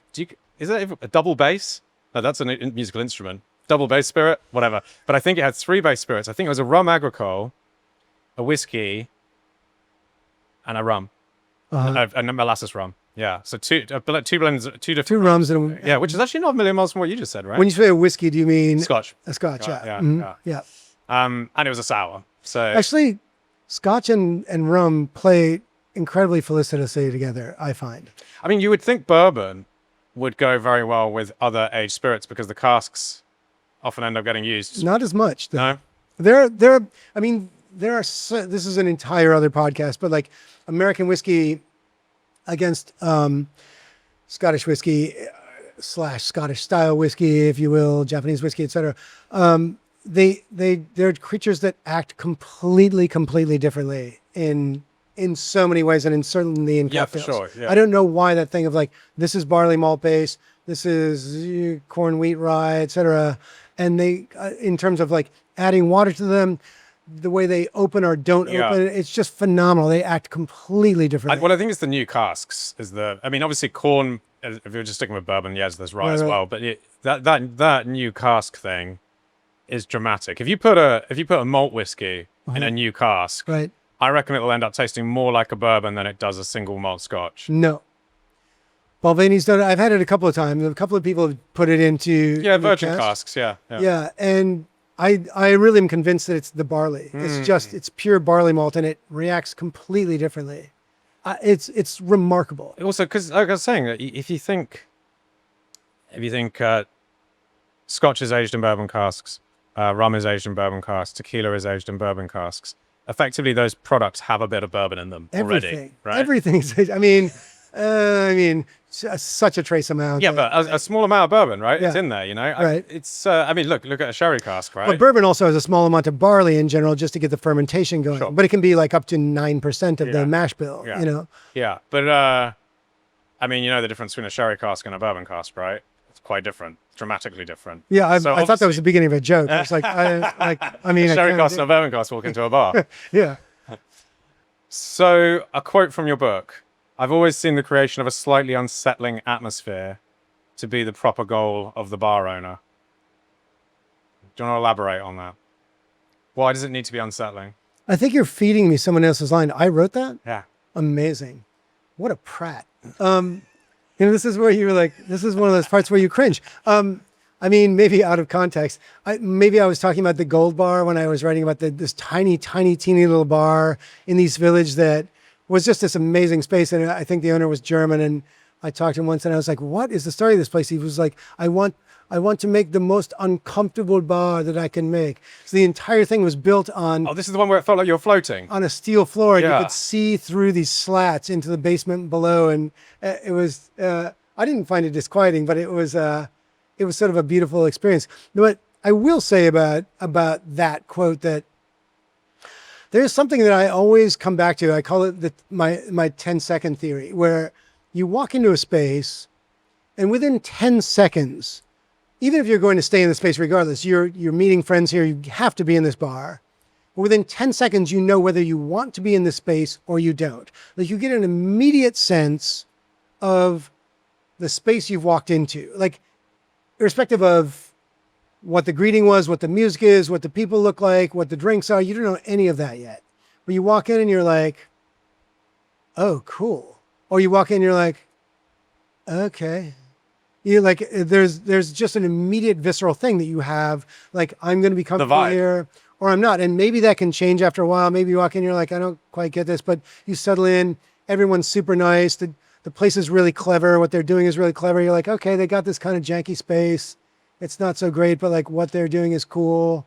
is that a double bass? No, that's a musical instrument. Double bass spirit, whatever. But I think it had 3 base spirits. I think it was a rum agricole, a whiskey, and a rum, and a molasses rum. Yeah, so two blends, two different. 2 rums and Yeah, which is actually not a million miles from what you just said, right? When you say a whiskey, do you mean Scotch. A Scotch, yeah. Yeah, Mhm. Yeah. And it was a sour. So Actually, Scotch and rum play incredibly felicitously together, I find. I mean, you would think bourbon would go very well with other aged spirits because the casks often end up getting used. Not as much, though. No? This is an entire other podcast, but like American whiskey against Scottish whiskey / Scottish style whiskey, if you will, Japanese whiskey, etc. They're creatures that act completely differently in so many ways, and certainly in cocktails. Yeah, for sure. Yeah. I don't know why that thing of like, this is barley malt base, this is corn, wheat, rye, etc. And they, in terms of like adding water to them, the way they open or don't open, it's just phenomenal. They act completely differently. Well, I think it's the new casks. I mean, obviously corn. If you're just sticking with bourbon, yes, there's rye as well. But that new cask thing is dramatic. If you put a malt whiskey in a new cask, right? I reckon it will end up tasting more like a bourbon than it does a single malt Scotch. No. Balveni's done it. I've had it a couple of times. A couple of people have put it into virgin casks. Yeah, and I really am convinced that it's the barley. It's pure barley malt, and it reacts completely differently. It's remarkable. Also, because like I was saying, if you think Scotch is aged in bourbon casks, rum is aged in bourbon casks, tequila is aged in bourbon casks, effectively those products have a bit of bourbon in them already, right? Everything's. I mean, such a trace amount. Yeah, but a small amount of bourbon, right? Yeah. It's in there, you know. Right. I mean, look at a sherry cask, right? But bourbon also has a small amount of barley in general, just to get the fermentation going. Sure. But it can be like up to 9% of the mash bill. Yeah. You know. Yeah, but I mean, you know the difference between a sherry cask and a bourbon cask, right? It's quite different, dramatically different. Yeah, I thought that was the beginning of a joke. It's like, I mean, a sherry cask and a bourbon cask walk into a bar. Yeah. So, a quote from your book. I've always seen the creation of a slightly unsettling atmosphere to be the proper goal of the bar owner. Do you want to elaborate on that? Why does it need to be unsettling? I think you're feeding me someone else's line. I wrote that? Yeah. Amazing. What a prat. This is where you're like, this is one of those parts where you cringe. I mean, maybe out of context. Maybe I was talking about the Gold Bar when I was writing about this tiny, teeny little bar in the East Village that was just this amazing space. And I think the owner was German. And I talked to him once and I was like, what is the story of this place? He was like, I want to make the most uncomfortable bar that I can make. So the entire thing was built on... Oh, this is the one where it felt like you were floating. On a steel floor. And Yeah. you could see through these slats into the basement below. And it was... I didn't find it disquieting, but it was sort of a beautiful experience. But I will say about that quote that there's something that I always come back to. I call it my 10-second theory, where you walk into a space and within 10 seconds, even if you're going to stay in the space regardless, you're meeting friends here, you have to be in this bar. within 10 seconds, you know whether you want to be in this space or you don't. Like, you get an immediate sense of the space you've walked into, like, irrespective of what the greeting was, what the music is, what the people look like, what the drinks are. You don't know any of that yet. But you walk in and you're like, oh, cool. Or you walk in and you're like, okay. You like, there's just an immediate visceral thing that you have. Like, I'm going to be comfortable here or I'm not. And maybe that can change after a while. Maybe you walk in, you're like, I don't quite get this, but you settle in. Everyone's super nice. The place is really clever. What they're doing is really clever. You're like, okay, they got this kind of janky space. It's not so great, but like what they're doing is cool.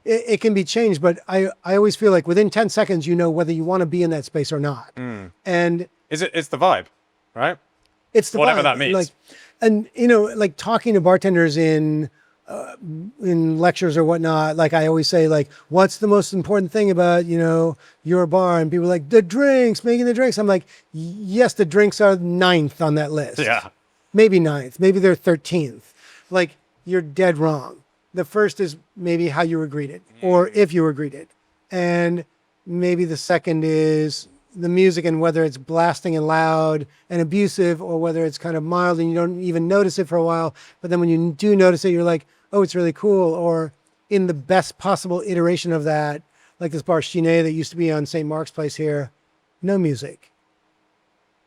It can be changed, but I always feel like within 10 seconds, you know whether you want to be in that space or not. And it's the vibe, right? It's the whatever vibe. that means. Like, and you know, like talking to bartenders in lectures or whatnot, like I always say, like, what's the most important thing about, you know, your bar? And people are like, the drinks, making the drinks. I'm like, yes, the drinks are 9th on that list. Yeah. Maybe 9th, maybe they're 13th. Like, you're dead wrong. The first is maybe how you were greeted or if you were greeted. And maybe the second is the music and whether it's blasting and loud and abusive or whether it's kind of mild and you don't even notice it for a while. But then when you do notice it, you're like, oh, it's really cool. Or in the best possible iteration of that, like this bar Chinet that used to be on St. Mark's Place here, no music.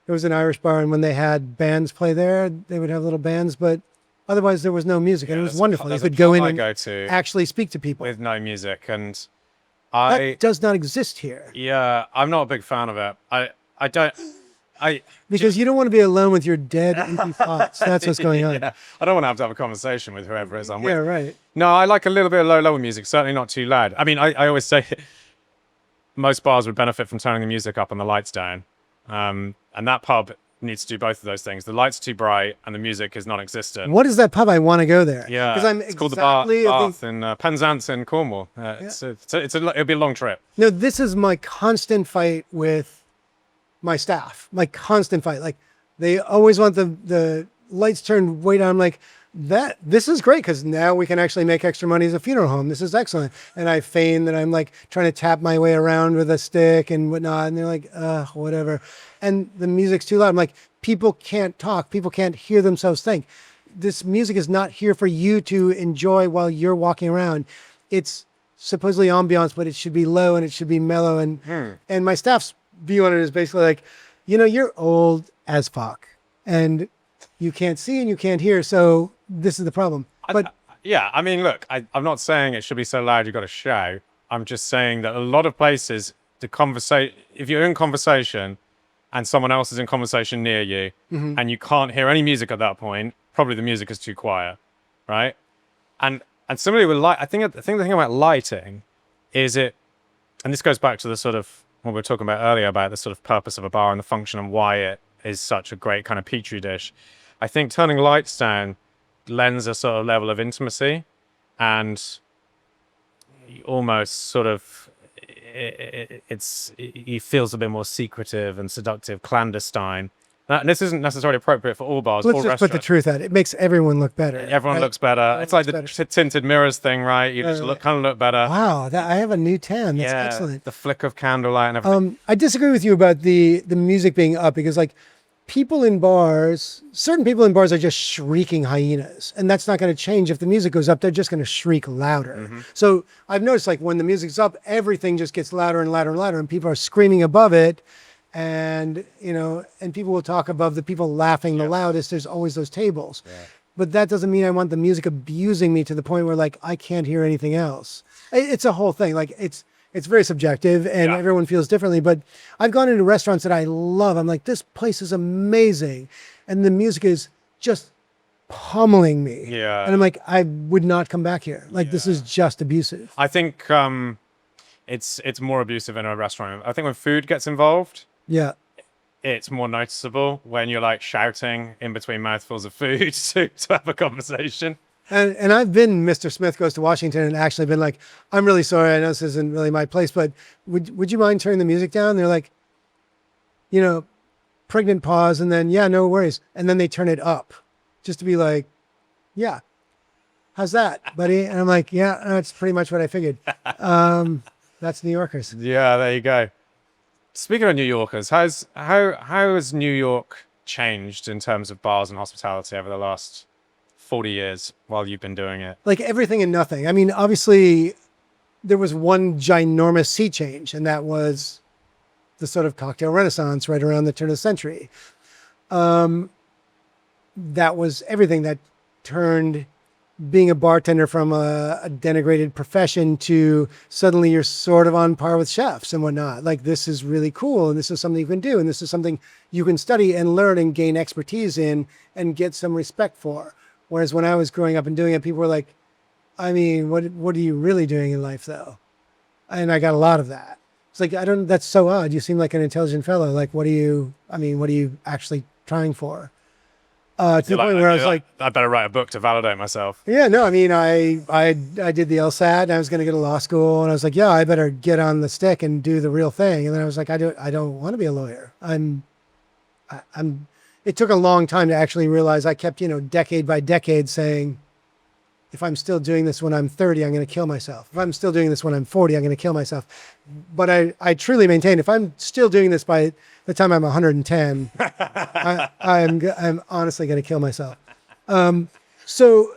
It was an Irish bar, and when they had bands play there, they would have little bands, but otherwise there was no music. And it was wonderful. You could go in and actually speak to people. With no music. And that does not exist here. Yeah, I'm not a big fan of it. Because you don't want to be alone with your dead empty thoughts. That's what's going on. Yeah, I don't want to have a conversation with whoever it is I'm with. Yeah, right. No, I like a little bit of low level music, certainly not too loud. I mean, I always say most bars would benefit from turning the music up and the lights down. And that pub needs to do both of those things. The lights are too bright and the music is non-existent. What is that pub? I want to go there. Yeah, because it's called the Bath in Penzance in Cornwall. It'll be a long trip. No, this is my constant fight with my staff. My constant fight. Like, they always want the lights turned way down. I'm like, this is great because now we can actually make extra money as a funeral home. This is excellent. And I feign that I'm like trying to tap my way around with a stick and whatnot. And they're like, whatever. And the music's too loud. I'm like, people can't talk. People can't hear themselves think. This music is not here for you to enjoy while you're walking around. It's supposedly ambiance, but it should be low and it should be mellow. And my staff's view on it is basically like, you know, you're old as fuck and you can't see and you can't hear. So this is the problem. But yeah, I mean, look, I'm not saying it should be so loud you've got to shout. I'm just saying that a lot of places, if you're in conversation and someone else is in conversation near you and you can't hear any music at that point, probably the music is too quiet, right? And similarly with light, I think the thing about lighting is and this goes back to the sort of what we were talking about earlier about the sort of purpose of a bar and the function and why it is such a great kind of petri dish. I think turning lights down lends a sort of level of intimacy and almost sort of it feels a bit more secretive and seductive, clandestine. And this isn't necessarily appropriate for all bars. Let's just put the truth at it. It makes everyone look better. Everyone looks better. It's like the tinted mirrors thing, right? You just kind of look better. Wow, I have a new tan. That's excellent. The flick of candlelight and everything. I disagree with you about the music being up because, like, certain people in bars are just shrieking hyenas, and that's not going to change if the music goes up. They're just going to shriek louder. So I've noticed, like, when the music's up, everything just gets louder and louder and louder, and people are screaming above it. And, you know, and people will talk above the people laughing the loudest. There's always those tables. Yeah. But that doesn't mean I want the music abusing me to the point where, like, I can't hear anything else. It's a whole thing. Like, it's very subjective and everyone feels differently. But I've gone into restaurants that I love. I'm like, this place is amazing. And the music is just pummeling me. Yeah. And I'm like, I would not come back here. Like, this is just abusive. I think it's more abusive in a restaurant. I think when food gets involved, it's more noticeable when you're like shouting in between mouthfuls of food to have a conversation. And I've been Mr. Smith Goes to Washington and actually been like, I'm really sorry. I know this isn't really my place, but would you mind turning the music down? And they're like, you know, pregnant pause. And then, yeah, no worries. And then they turn it up just to be like, how's that, buddy? And I'm like, yeah, that's pretty much what I figured. That's New Yorkers. Yeah, there you go. Speaking of New Yorkers, how has New York changed in terms of bars and hospitality over the last 40 years while you've been doing it? Like everything and nothing. I mean, obviously, there was one ginormous sea change, and that was the sort of cocktail renaissance right around the turn of the century. That was everything that turned being a bartender from a denigrated profession to suddenly you're sort of on par with chefs and whatnot. Like, this is really cool, and this is something you can do, and this is something you can study and learn and gain expertise in and get some respect for. Whereas when I was growing up and doing it, people were like, I mean, what are you really doing in life, though? And I got a lot of that. It's like, that's so odd. You seem like an intelligent fellow. Like, what are you actually trying for? To the point where I was like, I better write a book to validate myself. yeah, no, I mean, I did the LSAT and I was going to go to law school, and I was like, yeah, I better get on the stick and do the real thing. And then I was like, I don't want to be a lawyer. It took a long time to actually realize. I kept, decade by decade saying, if I'm still doing this when I'm 30, I'm going to kill myself. If I'm still doing this when I'm 40, I'm going to kill myself. But I truly maintain, if I'm still doing this by the time I'm 110, I'm honestly going to kill myself. So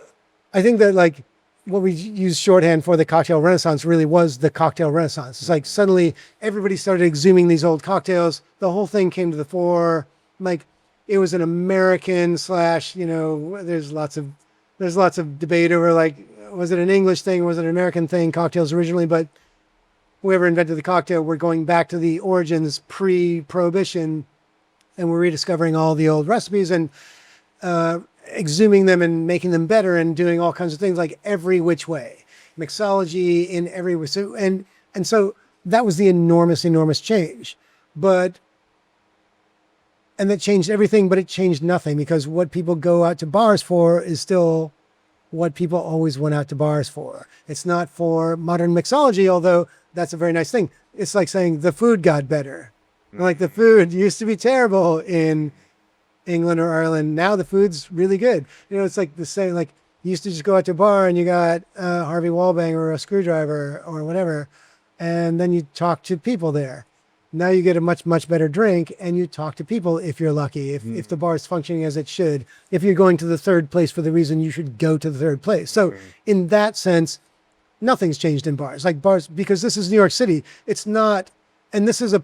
I think that, like, what we use shorthand for the cocktail renaissance really was the cocktail renaissance. It's like suddenly everybody started exhuming these old cocktails. The whole thing came to the fore. Like, it was an American slash, there's lots of debate over, like, was it an English thing? Was it an American thing? Cocktails originally, but whoever invented the cocktail, we're going back to the origins pre-Prohibition, and we're rediscovering all the old recipes and exhuming them and making them better and doing all kinds of things, like every which way, mixology in every way. So, and so that was the enormous change, and that changed everything, but it changed nothing, because what people go out to bars for is still what people always went out to bars for. It's not for modern mixology, although that's a very nice thing. It's like saying the food got better. Like, the food used to be terrible in England or Ireland. Now the food's really good. It's like the same, like, you used to just go out to a bar and you got Harvey Wallbang or a screwdriver or whatever, and then you talk to people there. Now you get a much better drink, and you talk to people if you're lucky, if the bar is functioning as it should, if you're going to the third place for the reason you should go to the third place. So in that sense, nothing's changed in bars. Like, bars, because this is New York City, it's not, and this is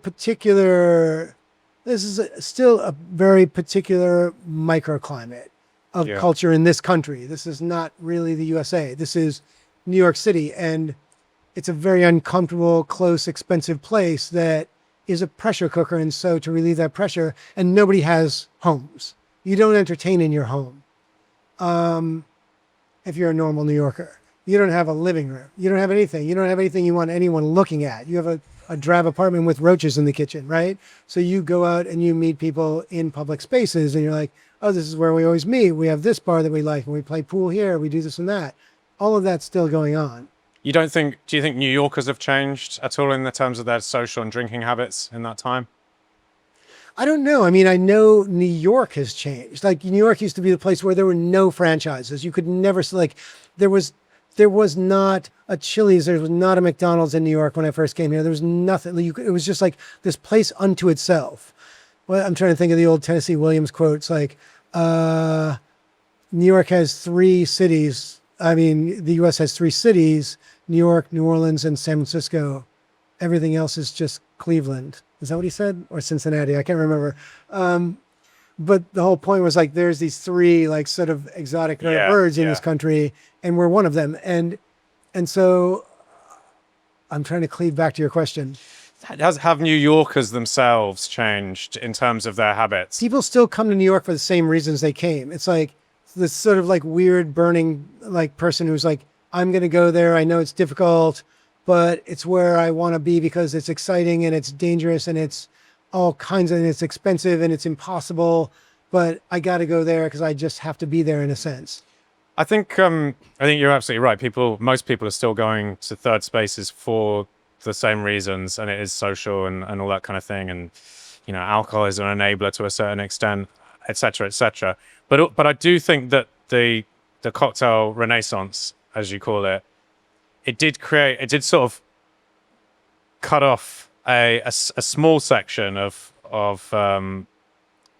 still a very particular microclimate of culture in this country. This is not really the USA. This is New York City, and it's a very uncomfortable, close, expensive place that is a pressure cooker. And so to relieve that pressure, and nobody has homes. You don't entertain in your home. If you're a normal New Yorker, you don't have a living room. You don't have anything. You don't have anything you want anyone looking at. You have a drab apartment with roaches in the kitchen, right? So you go out and you meet people in public spaces, and you're like, oh, this is where we always meet. We have this bar that we like, and we play pool here. We do this and that. All of that's still going on. Do you think New Yorkers have changed at all in the terms of their social and drinking habits in that time? I don't know. I mean, I know New York has changed. Like, New York used to be the place where there were no franchises. You could never, like, there was not a Chili's, there was not a McDonald's in New York when I first came here. There was nothing. It was just like this place unto itself. Well, I'm trying to think of the old Tennessee Williams quotes, like, New York has 3 cities. I mean, the U.S. has 3 cities: New York, New Orleans, and San Francisco. Everything else is just Cleveland. Is that what he said? Or Cincinnati? I can't remember. But the whole point was, like, there's these 3, like, sort of exotic birds in this country, and we're one of them. And so I'm trying to cleave back to your question. Have New Yorkers themselves changed in terms of their habits? People still come to New York for the same reasons they came. It's like this sort of, like, weird burning, like, person who's like, I'm going to go there. I know it's difficult, but it's where I want to be because it's exciting and it's dangerous and it's all kinds of, and it's expensive and it's impossible, but I got to go there because I just have to be there in a sense. I think you're absolutely right. Most people are still going to third spaces for the same reasons, and it is social and all that kind of thing. And, alcohol is an enabler to a certain extent, et cetera, et cetera. But I do think that the cocktail renaissance, as you call it, it did sort of cut off a small section of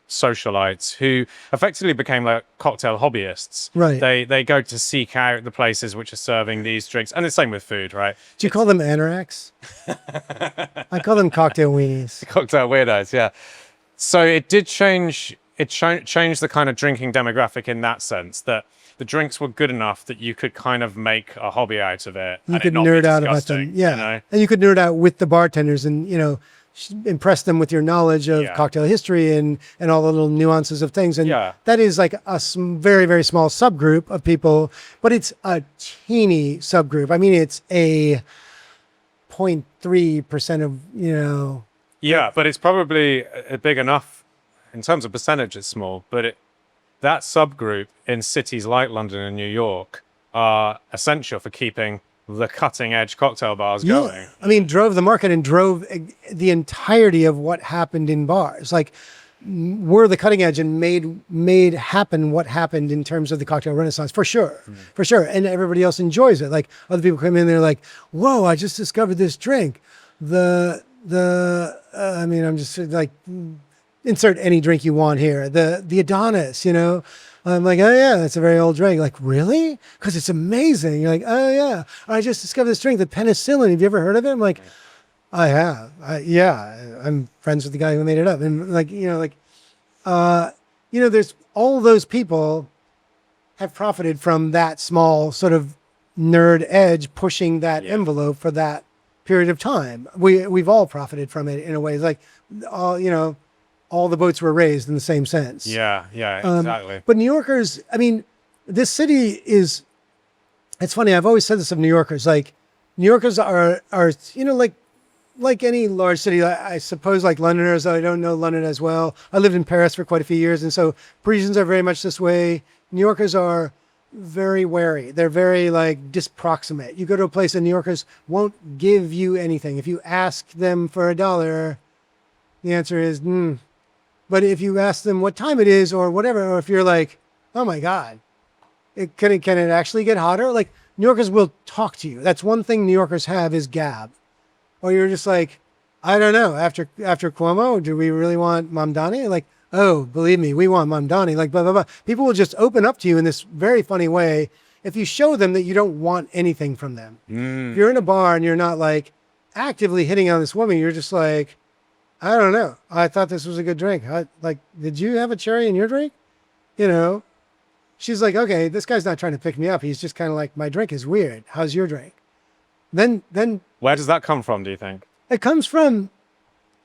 socialites who effectively became like cocktail hobbyists. Right. They go to seek out the places which are serving these drinks, and the same with food, right? Do you call them anoraks? I call them cocktail weenies. Cocktail weirdos, yeah. So it did change. It changed the kind of drinking demographic in that sense, that the drinks were good enough that you could kind of make a hobby out of it. You could nerd out about them, yeah. You know? And you could nerd out with the bartenders and, you know, impress them with your knowledge of cocktail history and all the little nuances of things. And that is like a very, very small subgroup of people, but it's a teeny subgroup. I mean, it's a 0.3% of, you know. Yeah, but it's probably big enough in terms of percentage. It's small, but that subgroup in cities like London and New York are essential for keeping the cutting edge cocktail bars going. I mean, drove the market and drove the entirety of what happened in bars. Like, were the cutting edge and made happen what happened in terms of the cocktail renaissance, for sure, for sure. And everybody else enjoys it. Like, other people come in, they're like, "Whoa, I just discovered this drink." I mean, I'm just like, insert any drink you want here. The Adonis, you know. I'm like, "Oh yeah, that's a very old drink." Like, really? Because it's amazing. You're like, "Oh yeah, I just discovered this drink, the penicillin. Have you ever heard of it?" I'm like, "I have. Yeah, I'm friends with the guy who made it up." And like, you know, there's all those people have profited from that small sort of nerd edge pushing that envelope for that period of time. We've all profited from it in a way. It's like, all the boats were raised in the same sense. Yeah, exactly. But New Yorkers, I mean, this city is, it's funny, I've always said this of New Yorkers, like, New Yorkers are you know, like any large city, I suppose, like Londoners, I don't know London as well. I lived in Paris for quite a few years, and so Parisians are very much this way. New Yorkers are very wary. They're very, like, disproximate. You go to a place and New Yorkers won't give you anything. If you ask them for $1, the answer is, But if you ask them what time it is or whatever, or if you're like, "Oh my God, can it actually get hotter?" Like, New Yorkers will talk to you. That's one thing New Yorkers have is gab. Or you're just like, "I don't know, after Cuomo, do we really want Mamdani?" Like, "Oh, believe me, we want Mamdani," like blah, blah, blah. People will just open up to you in this very funny way if you show them that you don't want anything from them. If you're in a bar and you're not like actively hitting on this woman, you're just like, "I don't know. I thought this was a good drink. Did you have a cherry in your drink?" You know, she's like, "Okay, this guy's not trying to pick me up. He's just kind of like, my drink is weird. How's your drink?" Then Where does that come from, do you think? it comes from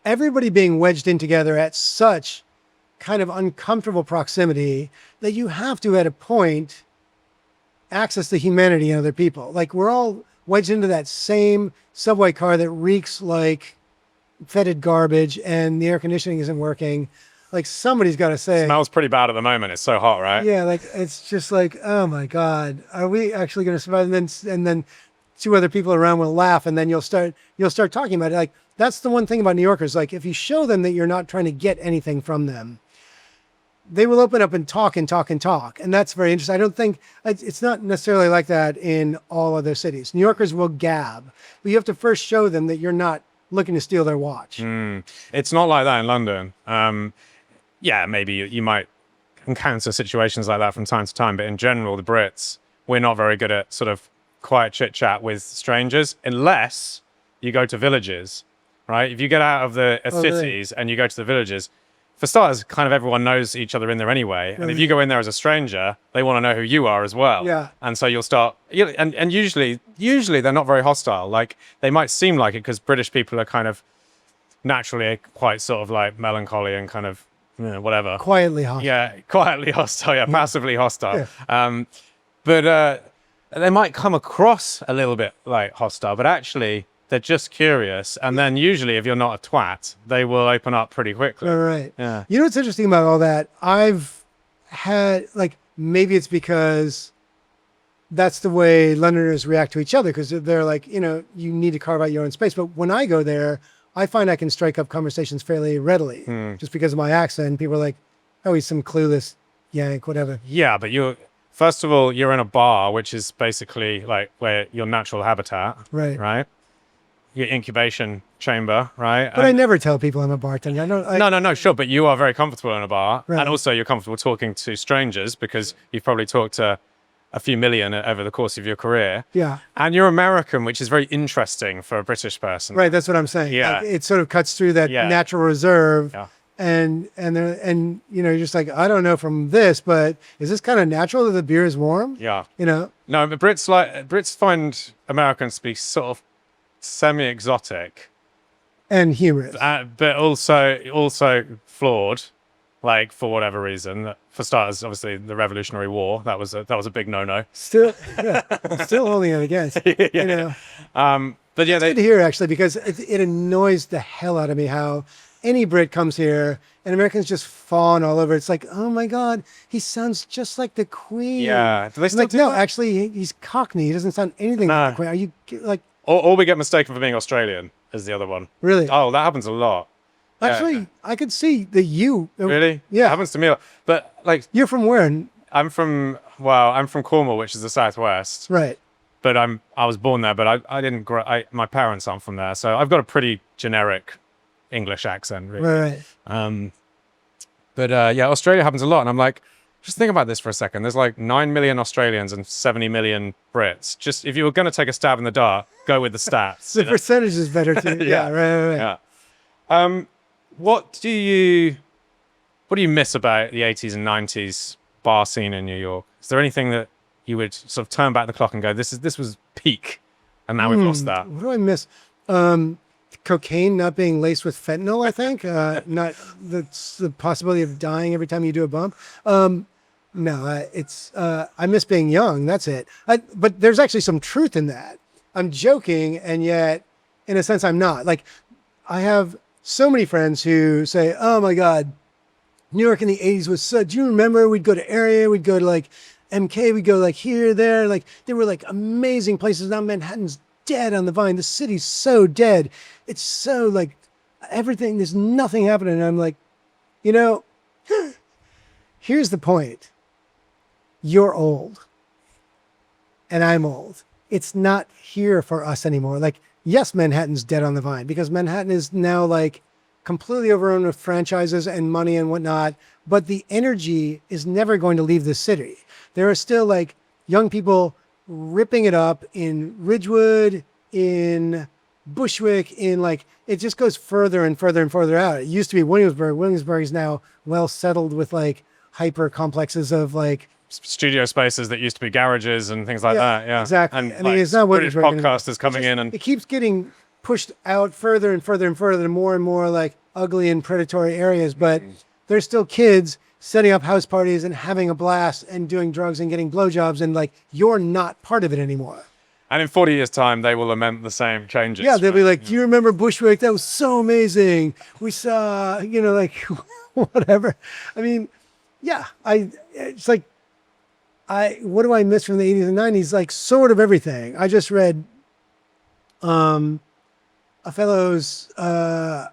everybody being wedged in together at such kind of uncomfortable proximity that you have to, at a point, access the humanity in other people. Like, we're all wedged into that same subway car that reeks like fetid garbage and the air conditioning isn't working. Like, somebody's got to say, It smells pretty bad at the moment. It's so hot, right? yeah, like, it's just like, "Oh my God, are we actually going to survive?" And then two other people around will laugh, and then you'll start talking about it. Like, that's the one thing about New Yorkers. Like, if you show them that you're not trying to get anything from them, they will open up and talk and talk and talk. And that's very interesting. I don't think it's not necessarily like that in all other cities. New Yorkers will gab, but you have to first show them that you're not looking to steal their watch. It's not like that in London. Yeah, maybe you might encounter situations like that from time to time, but in general, the Brits, we're not very good at sort of quiet chit chat with strangers unless you go to villages, right? If you get out of the cities and you go to the villages, for starters, kind of everyone knows each other in there anyway. And if you go in there as a stranger, they want to know who you are as well. Yeah. And so you'll start, and usually they're not very hostile. Like, they might seem like it because British people are kind of naturally quite sort of like melancholy and kind of, whatever. Quietly hostile. Yeah, quietly hostile. Yeah, passively hostile. Yeah. But they might come across a little bit like hostile, but actually they're just curious. And then usually if you're not a twat, they will open up pretty quickly. All right. Yeah. You know what's interesting about all that? I've had, like, maybe it's because that's the way Londoners react to each other, because they're like, you need to carve out your own space. But when I go there, I find I can strike up conversations fairly readily just because of my accent. People are like, "Oh, he's some clueless Yank, whatever." Yeah, but first of all, you're in a bar, which is basically like where your natural habitat. Right. Right. your incubation chamber, right? But I never tell people I'm a bartender. I don't. No, sure, but you are very comfortable in a bar, Right. and also you're comfortable talking to strangers because you've probably talked to a few million over the course of your career. Yeah. And you're American, which is very interesting for a British person. Right. That's what I'm saying. Yeah. Like, it sort of cuts through that Yeah. natural reserve. Yeah. And you know, you're just like, I don't know from this, but is this kind of natural that the beer is warm? Yeah. You know? No, but Brits find Americans to be sort of semi-exotic, And humorous. but also flawed, like for whatever reason. For starters, obviously the Revolutionary War, that was a big no-no. Still holding it against. Yeah. You know? But yeah, Good to hear actually, because it annoys the hell out of me how any Brit comes here and Americans just fawn all over. It's like, oh my God, he sounds just like the Queen. Yeah. Do they I'm still like, do no, that? actually, he's Cockney. He doesn't sound anything like the Queen. Are you like, Or we get mistaken for being Australian is the other one. really? Oh, that happens a lot. Actually, I could see the you. Really? Yeah. It happens to me a lot. But like, You're from where? I'm from Cornwall, which is the southwest. Right. But I was born there, but I didn't grow. My parents aren't from there, so I've got a pretty generic English accent. Really. Right. But yeah, Australia happens a lot, and I'm like, just think about this for a second. There's like 9 million Australians and 70 million Brits. Just if you were going to take a stab in the dark, go with the stats. The percentage is better too. Yeah. Right. Yeah. What do you miss about the 80s and 90s bar scene in New York? Is there anything that you would sort of turn back the clock and go, this was peak, and now we've lost that? What do I miss? Cocaine not being laced with fentanyl, I think. Not the possibility of dying every time you do a bump. No, it's I miss being young. That's it. But there's actually some truth in that. I'm joking, and yet, in a sense, I'm not. Like, I have so many friends who say, "Oh my God, New York in the '80s was so." Do you remember? We'd go to Area, we'd go to like MK, we'd go like here, there. Like there were like amazing places. Now Manhattan's dead on the vine. The city's so dead. It's so like everything. There's nothing happening. And I'm like, you know, here's the point. You're old, and I'm old. It's not here for us anymore. Like, yes, Manhattan's dead on the vine because Manhattan is now like completely overrun with franchises and money and whatnot. But the energy is never going to leave the city. There are still like young people ripping it up in Ridgewood, in Bushwick, in like, it just goes further and further and further out. It used to be Williamsburg. Williamsburg is now well settled with like hyper complexes of like Studio spaces that used to be garages and things like that. Yeah, exactly. And I mean, like, it's not British Williamsburg podcasters coming in, and it keeps getting pushed out further and further and further and more like ugly and predatory areas. But there's still kids setting up house parties and having a blast and doing drugs and getting blowjobs, and like, you're not part of it anymore. and in 40 years' time, they will lament the same changes. Yeah, they'll be right? like, do you remember Bushwick? That was so amazing. We saw, you know, like whatever. I mean, yeah, it's like, what do I miss from the 80s and 90s? Like sort of everything. I just read a fellow's, I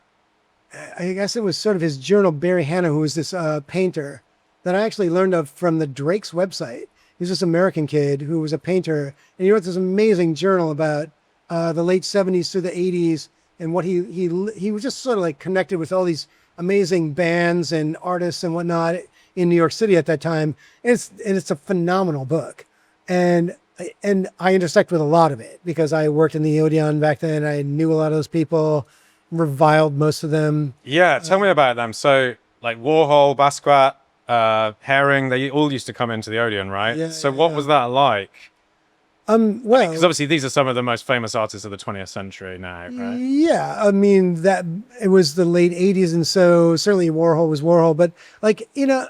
guess it was sort of his journal, Barry Hanna, who was this painter that I actually learned of from the Drake's website. He's this American kid who was a painter, and he wrote this amazing journal about the late 70s through the 80s, and what he was just sort of like connected with all these amazing bands and artists and whatnot in New York City at that time. And it's a phenomenal book. And I intersect with a lot of it because I worked in the Odeon back then. I knew a lot of those people, reviled most of them. Yeah, tell me about them. So, like Warhol, Basquait, Haring, they all used to come into the Odeon, right? Yeah, so, what was that like? Well, Because obviously, these are some of the most famous artists of the 20th century now, right? yeah, I mean, that it was the late 80s, and so certainly Warhol was Warhol. But like, you know,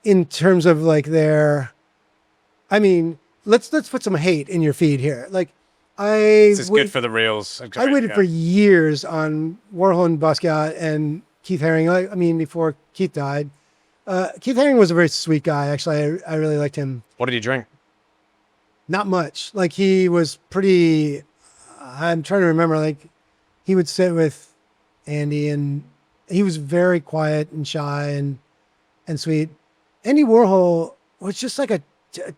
in terms of like I mean, let's put some hate in your feed here. Like, This is good for the reels. I waited for years on Warhol and Basquiat and Keith Haring. I mean, before Keith died. Keith Haring was a very sweet guy. Actually, I really liked him. What did he drink? Not much. Like, he was pretty, I'm trying to remember, like, he would sit with Andy, and he was very quiet and shy and sweet. Andy Warhol was just like a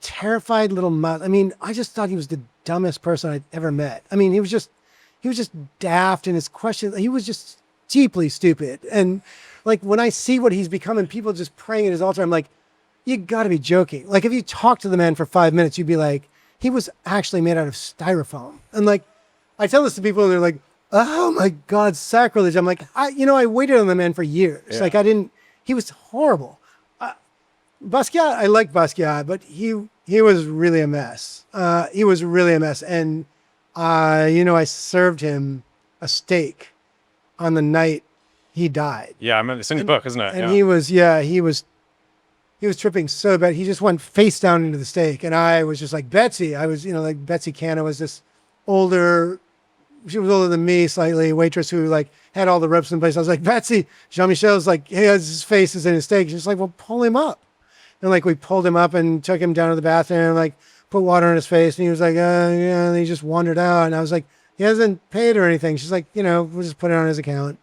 terrified little mouse. I mean, I just thought he was the dumbest person I'd ever met. I mean, he he was just daft in his questions. He was just deeply stupid. And like when I see what he's becoming, people just praying at his altar, I'm like, you got to be joking. Like if you talk to the man for 5 minutes, you'd be like, he was actually made out of styrofoam. And like, I tell this to people and they're like, oh my God, sacrilege. I'm like, I waited on the man for years. Yeah. Like he was horrible. Basquiat, I like Basquiat, but he was really a mess. He was really a mess. And, I served him a steak on the night he died. Yeah, I remember it's in your book, isn't it? And he was tripping so bad. He just went face down into the steak. And I was just like, Betsy, like Betsy Canna was this she was older than me slightly, waitress who like had all the ropes in place. I was like, Betsy, Jean-Michel's like, his face is in his steak. She's like, well, pull him up. And like, we pulled him up and took him down to the bathroom, like put water on his face. And he was like, yeah. And he just wandered out. And I was like, he hasn't paid or anything. She's like, we'll just put it on his account.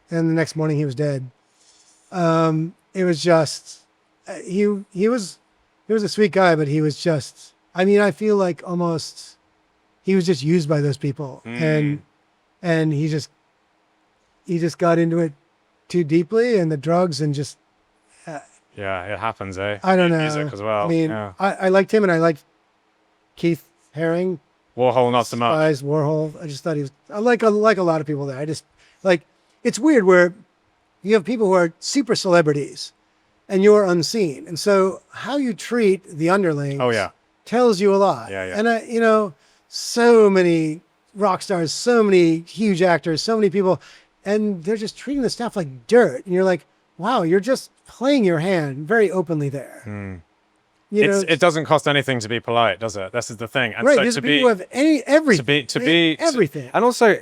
And the next morning he was dead. It was just, he was a sweet guy, but he was just, I feel like almost he was just used by those people. And he just got into it too deeply and the drugs and just, yeah, it happens, eh? I don't know. Music as well. I liked him and I liked Keith Haring. Warhol, not so much. Warhol. I just thought he was, I like a lot of people there. I just like, it's weird where you have people who are super celebrities and you're unseen. And so how you treat the underlings tells you a lot. Yeah. And so many rock stars, so many huge actors, so many people, and they're just treating the staff like dirt. And you're like, wow, you're just playing your hand very openly there. It doesn't cost anything to be polite, does it? This is the thing. And right, so there's to people who have everything. To be everything. And also,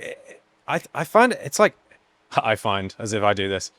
I find it's like, I find, as if I do this,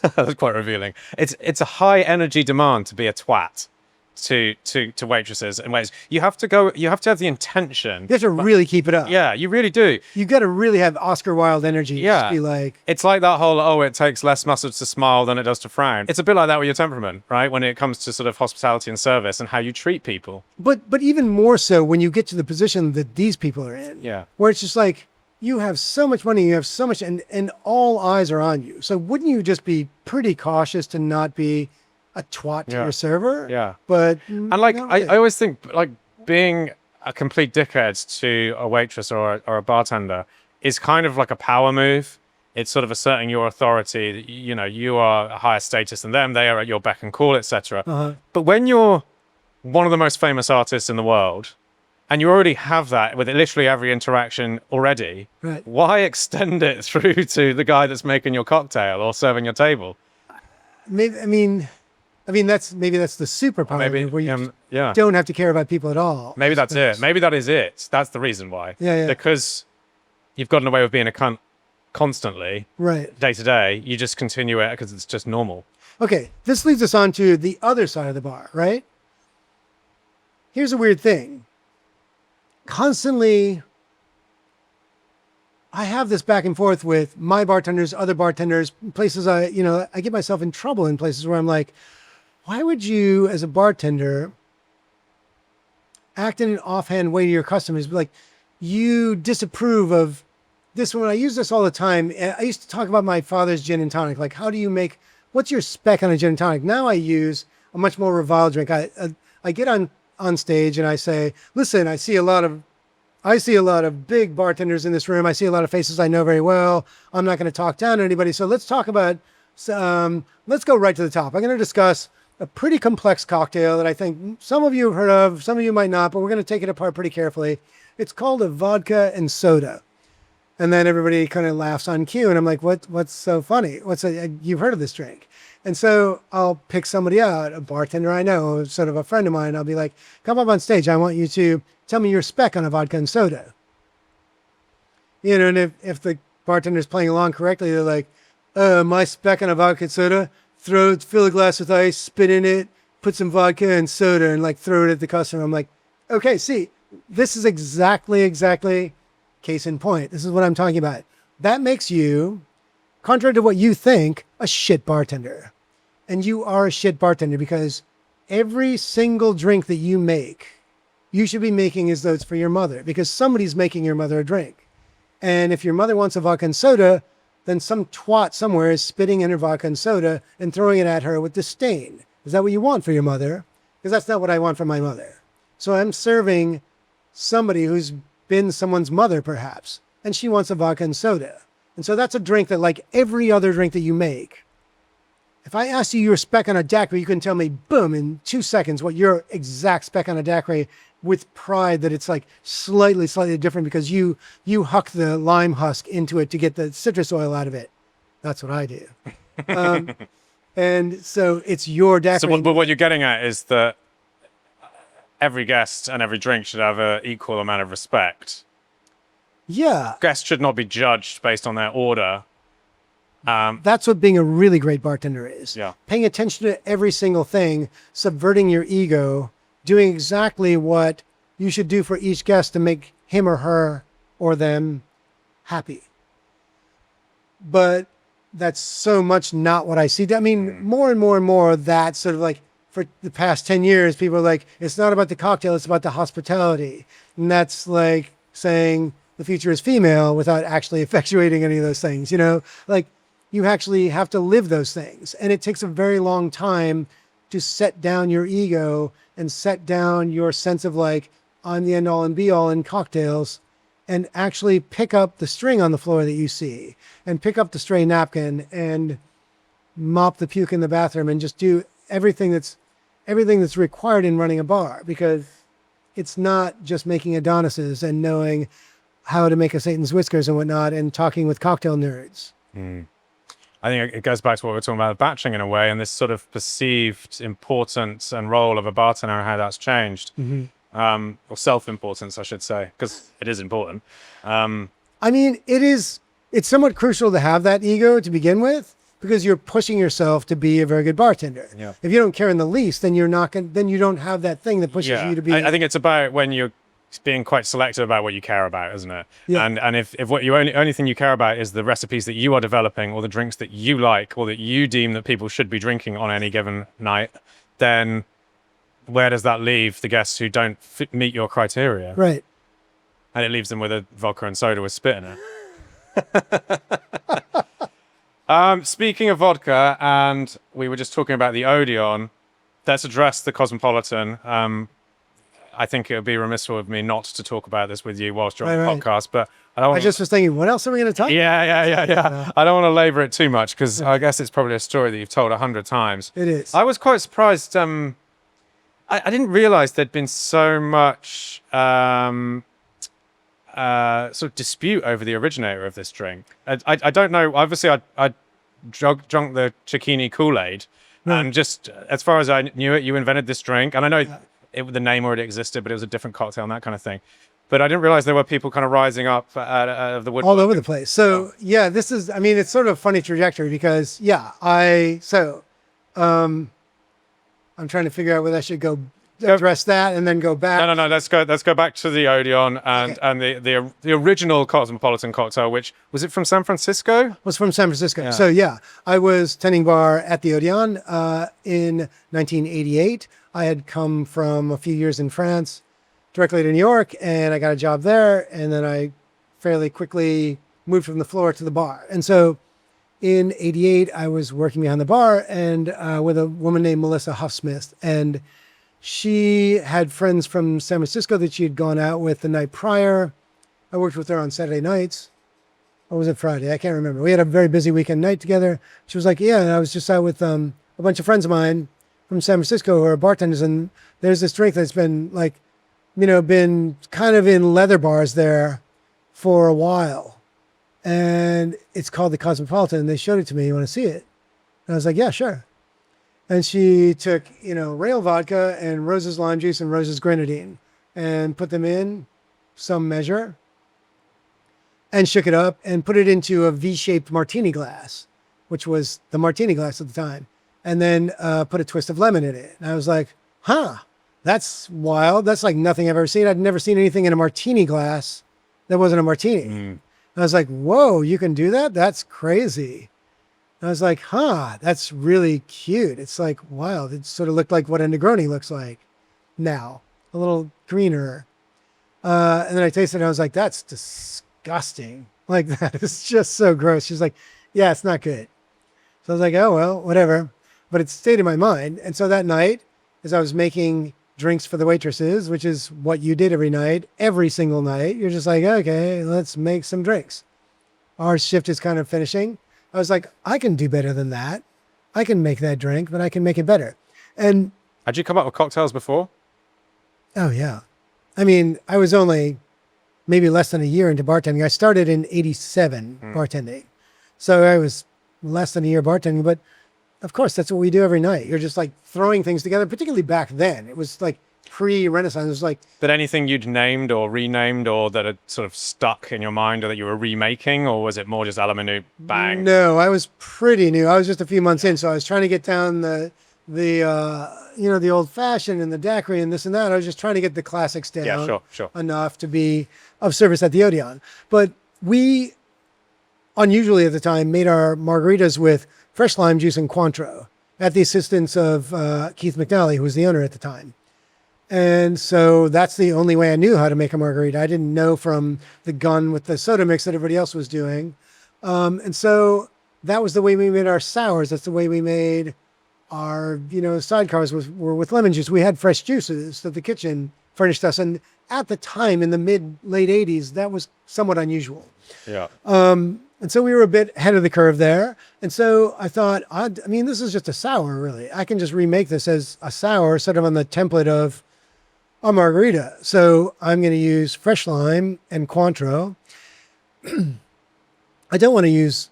that's quite revealing. It's a high energy demand to be a twat to waitresses and waiters. You have to have the intention. You have to really keep it up. Yeah, you really do. You got to really have Oscar Wilde energy. Yeah. Just be like, it's like that whole, it takes less muscles to smile than it does to frown. It's a bit like that with your temperament, right? When it comes to sort of hospitality and service and how you treat people. But even more so when you get to the position that these people are in. Yeah. Where it's just like, you have so much money, you have so much, and all eyes are on you. So wouldn't you just be pretty cautious to not be a twat to your server? Yeah. But and like, I always think like being a complete dickhead to a waitress or a bartender is kind of like a power move. It's sort of asserting your authority. You are a higher status than them. They are at your beck and call, etc. But when you're one of the most famous artists in the world, and you already have that with literally every interaction already, right, why extend it through to the guy that's making your cocktail or serving your table? Maybe that's the superpower where you don't have to care about people at all. Maybe that's it. Maybe that is it. That's the reason why. Yeah. Because you've gotten away with being a cunt constantly, right, day to day. You just continue it because it's just normal. Okay, this leads us on to the other side of the bar, right? Here's a weird thing. Constantly, I have this back and forth with my bartenders, other bartenders, places I get myself in trouble in places where I'm like, why would you, as a bartender, act in an offhand way to your customers? Like, you disapprove of this one. I use this all the time. I used to talk about my father's gin and tonic. Like, what's your spec on a gin and tonic? Now I use a much more reviled drink. I get on stage and I say, listen, I see a lot of big bartenders in this room. I see a lot of faces I know very well. I'm not going to talk down to anybody. So let's talk about, let's go right to the top. I'm going to discuss a pretty complex cocktail that I think some of you have heard of, some of you might not, but we're going to take it apart pretty carefully. It's called a vodka and soda. And then everybody kind of laughs on cue. And I'm like, what's so funny? You've heard of this drink. And so I'll pick somebody out, a bartender I know, sort of a friend of mine. I'll be like, come up on stage. I want you to tell me your spec on a vodka and soda. And if the bartender's playing along correctly, they're like, my spec on a vodka and soda, fill a glass with ice, spit in it, put some vodka and soda and like throw it at the customer. I'm like, okay, see, this is exactly case in point. This is what I'm talking about. That makes you, contrary to what you think, a shit bartender. And you are a shit bartender because every single drink that you make, you should be making as though it's for your mother because somebody's making your mother a drink. And if your mother wants a vodka and soda, then some twat somewhere is spitting in her vodka and soda and throwing it at her with disdain. Is that what you want for your mother? Because that's not what I want for my mother. So I'm serving somebody who's been someone's mother, perhaps, and she wants a vodka and soda. And so that's a drink that, like every other drink that you make, if I asked you your spec on a daiquiri, you can tell me, boom, in 2 seconds, what your exact spec on a daiquiri, with pride that it's like slightly different because you huck the lime husk into it to get the citrus oil out of it. That's what I do. And so it's your daiquiri. So, but what you're getting at is that every guest and every drink should have an equal amount of respect. Yeah. Guests should not be judged based on their order. That's what being a really great bartender is. Yeah. Paying attention to every single thing, subverting your ego, doing exactly what you should do for each guest to make him or her or them happy. But that's so much not what I see. I mean, more and more, that sort of like for the past 10 years, people are like, it's not about the cocktail, it's about the hospitality. And that's like saying the future is female without actually effectuating any of those things, you know? Like, you actually have to live those things. And it takes a very long time to set down your ego and set down your sense of like, I'm the end all and be all in cocktails, and actually pick up the string on the floor that you see and pick up the stray napkin and mop the puke in the bathroom and just do everything that's required in running a bar, because it's not just making Adonises and knowing how to make a Satan's whiskers and whatnot and talking with cocktail nerds. I think it goes back to what we were talking about batching in a way, and this sort of perceived importance and role of a bartender and how that's changed. Or self-importance, I should say, because it is important. I mean, it's somewhat crucial to have that ego to begin with, because you're pushing yourself to be a very good bartender. Yeah. If you don't care in the least, then you don't have that thing that pushes you to be. I think it's about when you're being quite selective about what you care about, isn't it? Yeah. And if what you only thing you care about is the recipes that you are developing or the drinks that you like or that you deem that people should be drinking on any given night, then where does that leave the guests who don't meet your criteria? Right. And it leaves them with a vodka and soda with spit in it. Speaking of vodka, and we were just talking about the Odeon, let's address the Cosmopolitan. I think it would be remiss of me not to talk about this with you whilst you're on the podcast, but I just was thinking, what else are we going to talk about? Yeah. I don't want to labor it too much because I guess it's probably a story that you've told 100 times. It is. I was quite surprised. I didn't realize there'd been so much sort of dispute over the originator of this drink. I don't know. Obviously, I drunk the Cecchini Kool-Aid, and just as far as I knew it, you invented this drink, and I know the name already existed, but it was a different cocktail and that kind of thing. But I didn't realize there were people kind of rising up out of the woodwork. All over the place. So this is, I mean, it's sort of a funny trajectory because I'm trying to figure out whether I should go address that and then go back. No. Let's go back to the Odeon and the original Cosmopolitan cocktail, which was it from San Francisco? Was from San Francisco. Yeah. So I was tending bar at the Odeon in 1988. I had come from a few years in France directly to New York, and I got a job there, and then I fairly quickly moved from the floor to the bar. And so in 88, I was working behind the bar and with a woman named Melissa Huffsmith, and she had friends from San Francisco that she had gone out with the night prior. I worked with her on Saturday nights. Or was it Friday? I can't remember. We had a very busy weekend night together. She was like, and I was just out with a bunch of friends of mine from San Francisco who are bartenders, and there's this drink that's been been kind of in leather bars there for a while. And it's called the Cosmopolitan. And they showed it to me. You want to see it? And I was like, yeah, sure. And she took, rail vodka and Rose's lime juice and Rose's grenadine and put them in some measure and shook it up and put it into a V-shaped martini glass, which was the martini glass at the time. And then put a twist of lemon in it. And I was like, that's wild. That's like nothing I've ever seen. I'd never seen anything in a martini glass that wasn't a martini. And I was like, whoa, you can do that? That's crazy. And I was like, that's really cute. It's like wild. It sort of looked like what a Negroni looks like now, a little greener. And then I tasted it and I was like, that's disgusting. disgusting. Like, that is just so gross. She's like, yeah, it's not good. So I was like, oh, well, whatever. But it stayed in my mind. And so that night, as I was making drinks for the waitresses, which is what you did every single night, you're just like, okay, let's make some drinks. Our shift is kind of finishing. I was like, I can do better than that. I can make that drink, but I can make it better. And Had you come up with cocktails before? oh, yeah. I mean, I was only maybe less than a year into bartending. I started in 87 bartending. So I was less than a year bartending, but of course, that's what we do every night. You're just like throwing things together, particularly back then. It was like pre-Renaissance. It was like, But anything you'd named or renamed or that had sort of stuck in your mind or that you were remaking, or was it more just a la minute, bang? no, I was pretty new. I was just a few months in, so I was trying to get down the old fashioned and the daiquiri and this and that. I was just trying to get the classics down. Yeah, sure. Enough to be of service at the Odeon. But we, unusually at the time, made our margaritas with fresh lime juice and Cointreau at the assistance of Keith McNally, who was the owner at the time. And so that's the only way I knew how to make a margarita. I didn't know from the gun with the soda mix that everybody else was doing. And so that was the way we made our sours. That's the way we made our, sidecars were with lemon juice. We had fresh juices that the kitchen furnished us. And at the time, in the late 80s, that was somewhat unusual. Yeah. And so we were a bit ahead of the curve there. And so I thought, this is just a sour, really. I can just remake this as a sour, sort of on the template of a margarita. So I'm going to use fresh lime and Cointreau. I don't want to use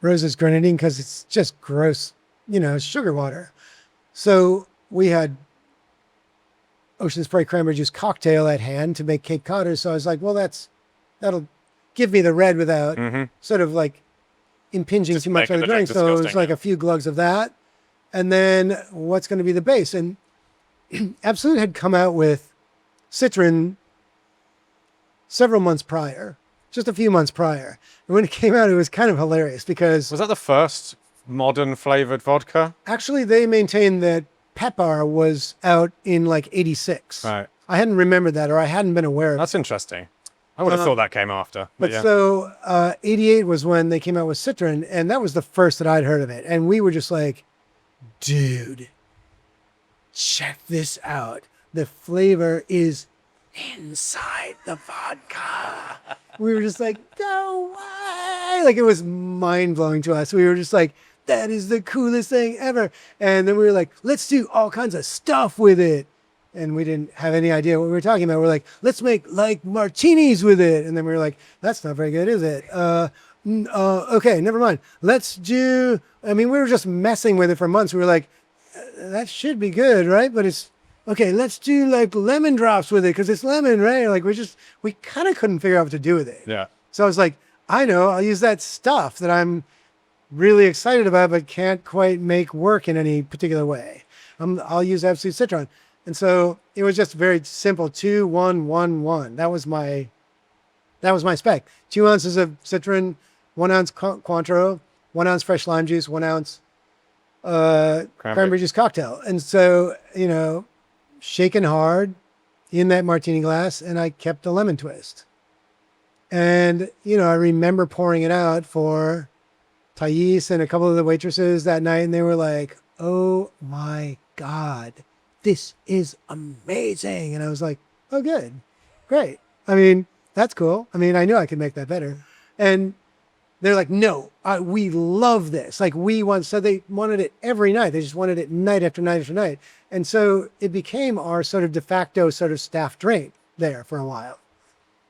Rose's grenadine because it's just gross, sugar water. So we had Ocean Spray Cranberry Juice cocktail at hand to make Cape Codders. So I was like, well, that'll give me the red without sort of like impinging Just too much on the drink. So it's like a few glugs of that. And then what's going to be the base? And Absolut had come out with Citron several months prior, just a few months prior. And when it came out, it was kind of hilarious because... Was that the first modern flavored vodka? Actually, they maintained that Pepper was out in like 86. Right. I hadn't remembered that, or I hadn't been aware of it. That's interesting. I would have thought that came after. But yeah. so 88 was when they came out with Citron, and that was the first that I'd heard of it. And we were just like, dude, check this out. The flavor is inside the vodka. We were just like, no way. Like, it was mind-blowing to us. We were just like, that is the coolest thing ever. And then we were like, let's do all kinds of stuff with it. And we didn't have any idea what we were talking about. We're like, let's make like martinis with it. And then we were like, that's not very good, is it? Okay, never mind. We were just messing with it for months. We were like, that should be good, right? But it's, okay, let's do like lemon drops with it because it's lemon, right? Like we kind of couldn't figure out what to do with it. Yeah. So I was like, I know, I'll use that stuff that I'm really excited about, but can't quite make work in any particular way. I'll use Absolut Citron. And so it was just very simple, 2, 1, 1, 1. That was my spec. 2 ounces of Citron, 1 ounce Cointreau, 1 ounce fresh lime juice, 1 ounce cranberry juice cocktail. And so, shaken hard in that martini glass, and I kept the lemon twist. And, I remember pouring it out for Thais and a couple of the waitresses that night, and they were like, oh my God, this is amazing. And I was like, oh, good, great. That's cool. I knew I could make that better. And they're like, no, we love this. Like so they wanted it every night. They just wanted it night after night after night. And so it became our sort of de facto sort of staff drink there for a while,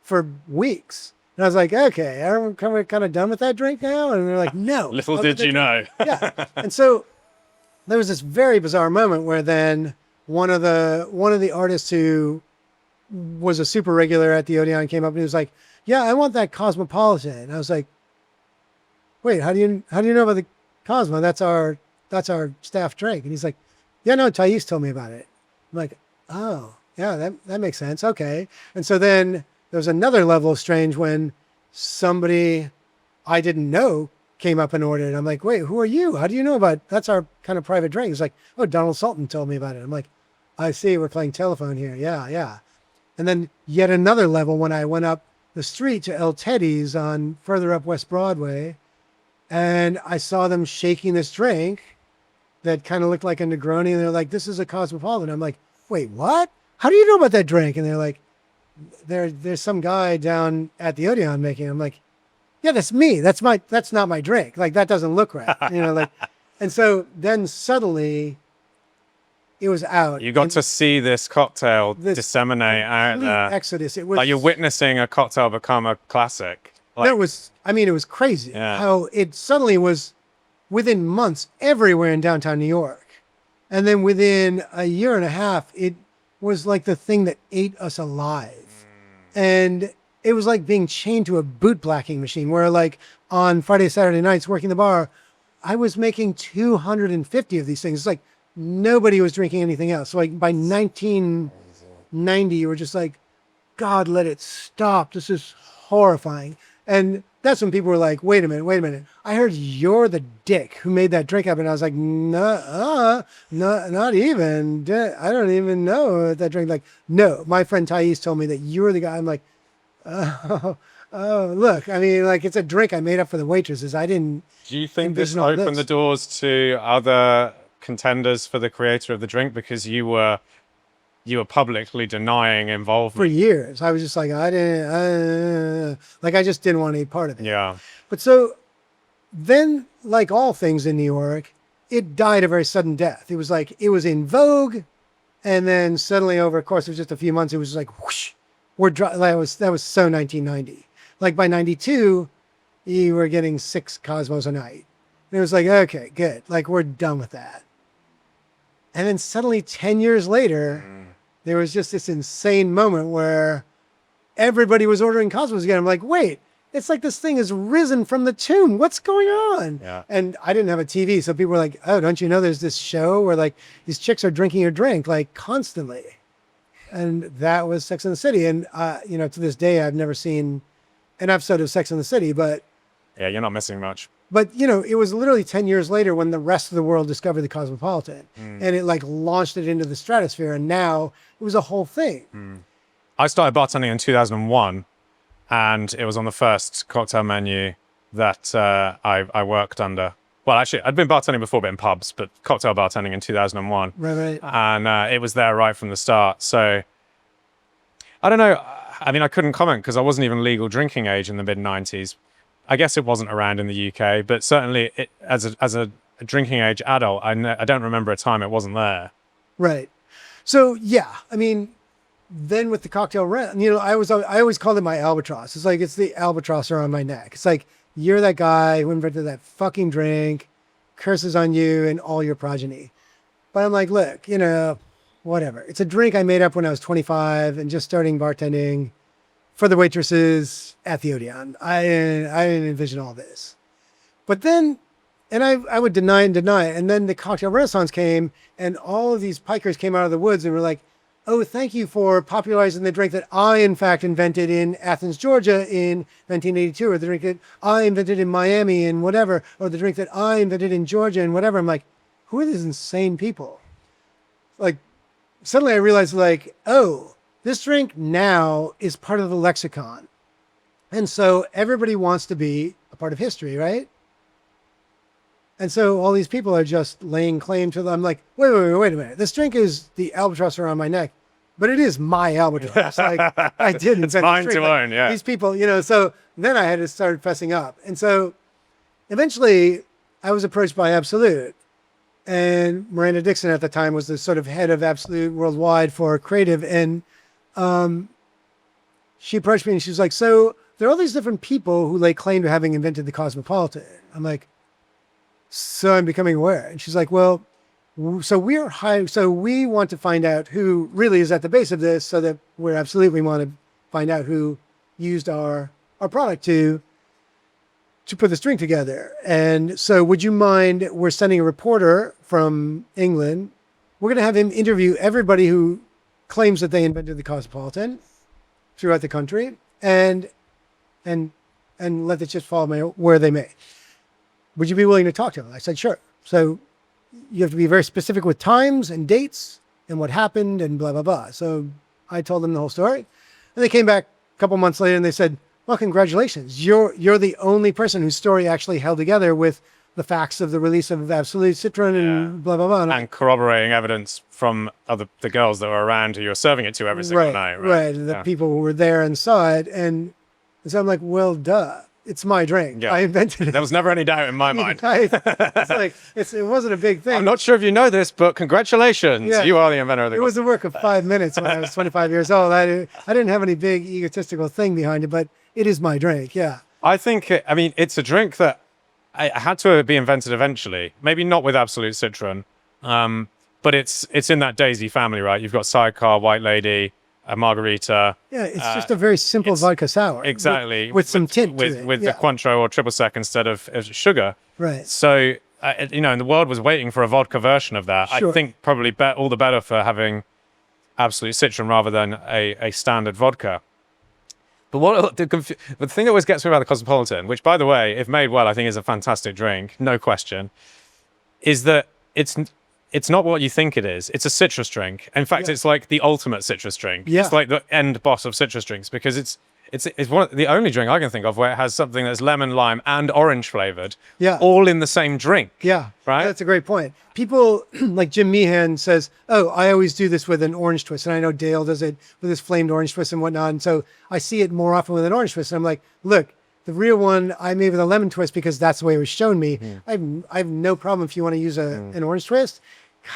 for weeks. And I was like, okay, are we kind of done with that drink now? And they're like, no. Little did you know. Yeah. And so there was this very bizarre moment where then one of the artists who was a super regular at the Odeon came up and he was like, yeah, I want that Cosmopolitan. And I was like, wait, how do you know about the Cosmo? That's our staff drink. And he's like, yeah, no, Thais told me about it. I'm like, oh, yeah, that makes sense. Okay. And so then there was another level of strange when somebody I didn't know came up and ordered. I'm like, wait, who are you? How do you know about, that's our kind of private drink. It's like, oh, Donald Sultan told me about it. I'm like, I see, we're playing telephone here. Yeah. And then yet another level when I went up the street to El Teddy's on further up West Broadway, and I saw them shaking this drink that kind of looked like a Negroni, and they're like, "This is a Cosmopolitan." I'm like, "Wait, what? How do you know about that drink?" And they're like, "There's some guy down at the Odeon making it." I'm like, "Yeah, that's me. That's not my drink. Like, that doesn't look right." Like, and so then suddenly it was out. You got to see this cocktail disseminate out complete there. exodus. It was Like you're witnessing a cocktail become a classic. Like, it was crazy Yeah. how it suddenly was within months everywhere in downtown New York. And then within a year and a half, it was like the thing that ate us alive. And it was like being chained to a boot blacking machine where, like, on Friday, Saturday nights working the bar, I was making 250 of these things. It's like nobody was drinking anything else. So, like, by 1990, you were just like, God, let it stop. This is horrifying. And that's when people were like, wait a minute. I heard you're the dick who made that drink happen. And I was like, no, not even. I don't even know that drink. Like, no, my friend Thais told me that you're the guy. I'm like, oh, look, I mean, like, it's a drink I made up for the waitresses. I didn't. do you think this envision all opened the doors to other contenders for the creator of the drink because you were publicly denying For involvement? years, I was just like, I just didn't want any part of it. Yeah. But so then, like all things in New York, it died a very sudden death. It was like, it was in vogue. And then suddenly over a course of just a few months, it was like, whoosh, that was so 1990. Like by 92, you were getting 6 Cosmos a night. And it was like, okay, good. Like, we're done with that. And then suddenly 10 years later, there was just this insane moment where everybody was ordering Cosmos again. I'm like, wait, it's like this thing has risen from the tomb. What's going on? Yeah. And I didn't have a TV. So people were like, oh, don't you know there's this show where, like, these chicks are drinking your drink, like, constantly. And that was Sex and the City. And, to this day, I've never seen an episode of Sex and the City, but Yeah, you're not missing much. it was literally 10 years later when the rest of the world discovered the Cosmopolitan and it, like, launched it into the stratosphere. And now it was a whole thing. I started bartending in 2001, and it was on the first cocktail menu that I worked under. Well, actually, I'd been bartending before, but in pubs, but cocktail bartending in 2001. Right. And it was there right from the start. So I don't know. I mean, I couldn't comment because I wasn't even legal drinking age in the mid-90s. I guess it wasn't around in the UK, but certainly as a drinking age adult, I don't remember a time it wasn't there. Right. So, yeah, I mean, then with the cocktail rent, I always called it my albatross. It's like, it's the albatross around my neck. It's like, you're that guy who invented that fucking drink, curses on you and all your progeny. But I'm like, look, whatever. It's a drink I made up when I was 25 and just starting bartending for the waitresses at the Odeon. I didn't envision all this. But then, and I would deny it. And then the cocktail renaissance came and all of these pikers came out of the woods and were like, oh, thank you for popularizing the drink that I, in fact, invented in Athens, Georgia in 1982, or the drink that I invented in Miami and whatever, or the drink that I invented in Georgia and whatever. I'm like, who are these insane people? Like, suddenly I realized, like, oh, this drink now is part of the lexicon. And so everybody wants to be a part of history, right? And so all these people are just laying claim to them. I'm like, wait a minute. This drink is the albatross around my neck, but it is my albatross. Like, I did invent It's mine this drink. to Like, own, yeah. These people, so then I had to start fessing up. And so eventually I was approached by Absolute. And Miranda Dixon at the time was the sort of head of Absolute worldwide for creative. And she approached me and she was like, so there are all these different people who lay claim to having invented the Cosmopolitan. I'm like, so I'm becoming aware. And she's like, well, so we want to find out who really is at the base of this so that we want to find out who used our product to put this drink together. And so would you mind, we're sending a reporter from England. We're going to have him interview everybody who claims that they invented the Cosmopolitan throughout the country and let the chips fall where they may. Would you be willing to talk to him? I said, sure. So you have to be very specific with times and dates and what happened and blah, blah, blah. So I told them the whole story. And they came back a couple months later and they said, well, congratulations. You're the only person whose story actually held together with the facts of the release of Absolute, Citron, and blah, blah, blah. And corroborating evidence from the girls that were around who you're serving it to every single night. Right. The people who were there and saw it. And so I'm like, well, duh. It's my drink. Yeah. I invented it. There was never any doubt in my mind. It's like, it wasn't a big thing. I'm not sure if you know this, but congratulations. Yeah. You are the inventor of the It was the work of 5 minutes when I was 25 years old. I didn't have any big egotistical thing behind it, but it is my drink. Yeah. I think, it's a drink that I had to be invented eventually. Maybe not with Absolute Citron, but it's in that Daisy family, right? You've got Sidecar, White Lady, a Margarita. Yeah, it's just a very simple vodka sour. Exactly. With some tint to it. With the Cointreau or triple sec instead of sugar. Right. So, and the world was waiting for a vodka version of that. Sure. I think probably all the better for having Absolute Citron rather than a standard vodka. But the thing that always gets me about the Cosmopolitan, which, by the way, if made well, I think is a fantastic drink, no question, is that it's not what you think it is. It's a citrus drink. In fact, it's like the ultimate citrus drink. Yeah. It's like the end boss of citrus drinks because it's the only drink I can think of where it has something that's lemon, lime, and orange flavored, all in the same drink. Yeah, right. That's a great point. People like Jim Meehan says, "Oh, I always do this with an orange twist," and I know Dale does it with his flamed orange twist and whatnot. And so I see it more often with an orange twist. And I'm like, look, the real one I made with a lemon twist because that's the way it was shown me. I have no problem if you want to use an orange twist.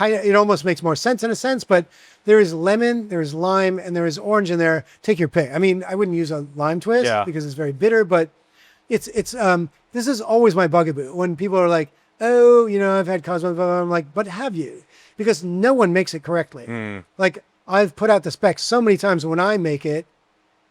It almost makes more sense in a sense, but there is lemon, there is lime, and there is orange in there. Take your pick. I mean, I wouldn't use a lime twist because it's very bitter, but it's this is always my bugaboo when people are like, oh, I've had Cosmo, I'm like, but have you? Because no one makes it correctly. Like I've put out the specs so many times when I make it,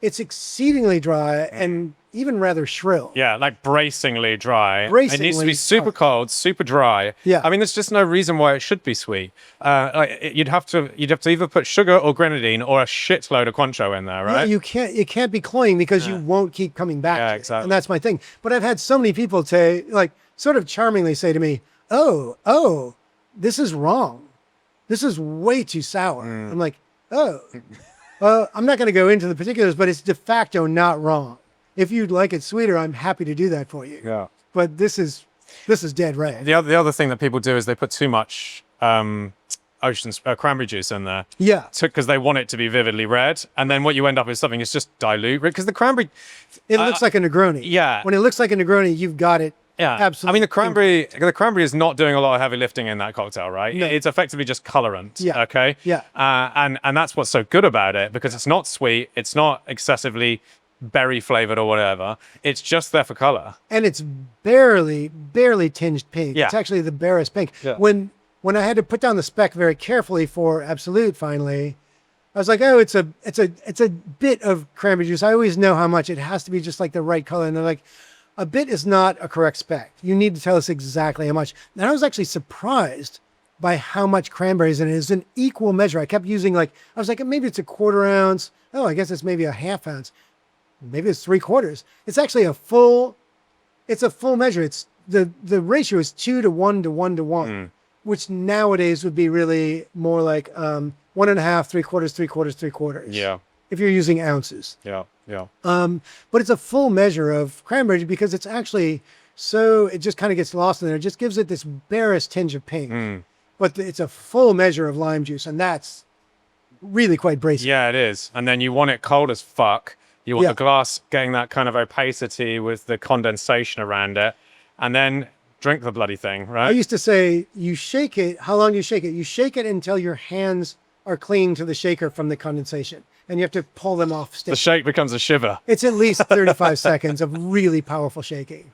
it's exceedingly dry and even rather shrill. Yeah, like bracingly dry. It needs to be super cold, super dry. Yeah. I mean, there's just no reason why it should be sweet. You'd have to either put sugar or grenadine or a shitload of Cointreau in there, right? Yeah, it can't be cloying because you won't keep coming back to exactly. it. And that's my thing. But I've had so many people say, like, sort of charmingly say to me, oh, this is wrong. This is way too sour. I'm like, oh. I'm not going to go into the particulars, but it's de facto not wrong. If you'd like it sweeter, I'm happy to do that for you. Yeah. But this is dead right. The other thing that people do is they put too much cranberry juice in there. Yeah. Because they want it to be vividly red, and then what you end up with is something that's just dilute. Because the cranberry, it looks like a Negroni. Yeah. When it looks like a Negroni, you've got it. Yeah, absolutely. I mean, the cranberry is not doing a lot of heavy lifting in that cocktail, right? No. It's effectively just colorant. Yeah. Okay. Yeah. And that's what's so good about it because it's not sweet, it's not excessively berry flavored or whatever. It's just there for color. And it's barely tinged pink. Yeah. It's actually the barest pink. Yeah. When I had to put down the spec very carefully for Absolute, finally, I was like, oh, it's a bit of cranberry juice. I always know how much. It has to be just like the right color. And they're like, a bit is not a correct spec. You need to tell us exactly how much. And I was actually surprised by how much cranberries in it. It's an equal measure. I kept using I was like, maybe it's a 1/4 ounce. Oh, I guess it's maybe a 1/2 ounce. Maybe it's 3/4. It's actually a full measure. It's the ratio is 2 to 1 to 1 to 1, which nowadays would be really more like 1.5, 3/4, 3/4. Yeah. If you're using ounces. Yeah. Yeah. But it's a full measure of cranberry because it's actually it just kind of gets lost in there. It just gives it this barest tinge of pink. But it's a full measure of lime juice, and that's really quite bracing. Yeah, it is. And then you want it cold as fuck. You want the glass getting that kind of opacity with the condensation around it, and then drink the bloody thing, right? I used to say, you shake it. How long do you shake it? You shake it until your hands are clinging to the shaker from the condensation, and you have to pull them off stick. The shake becomes a shiver. It's at least 35 seconds of really powerful shaking.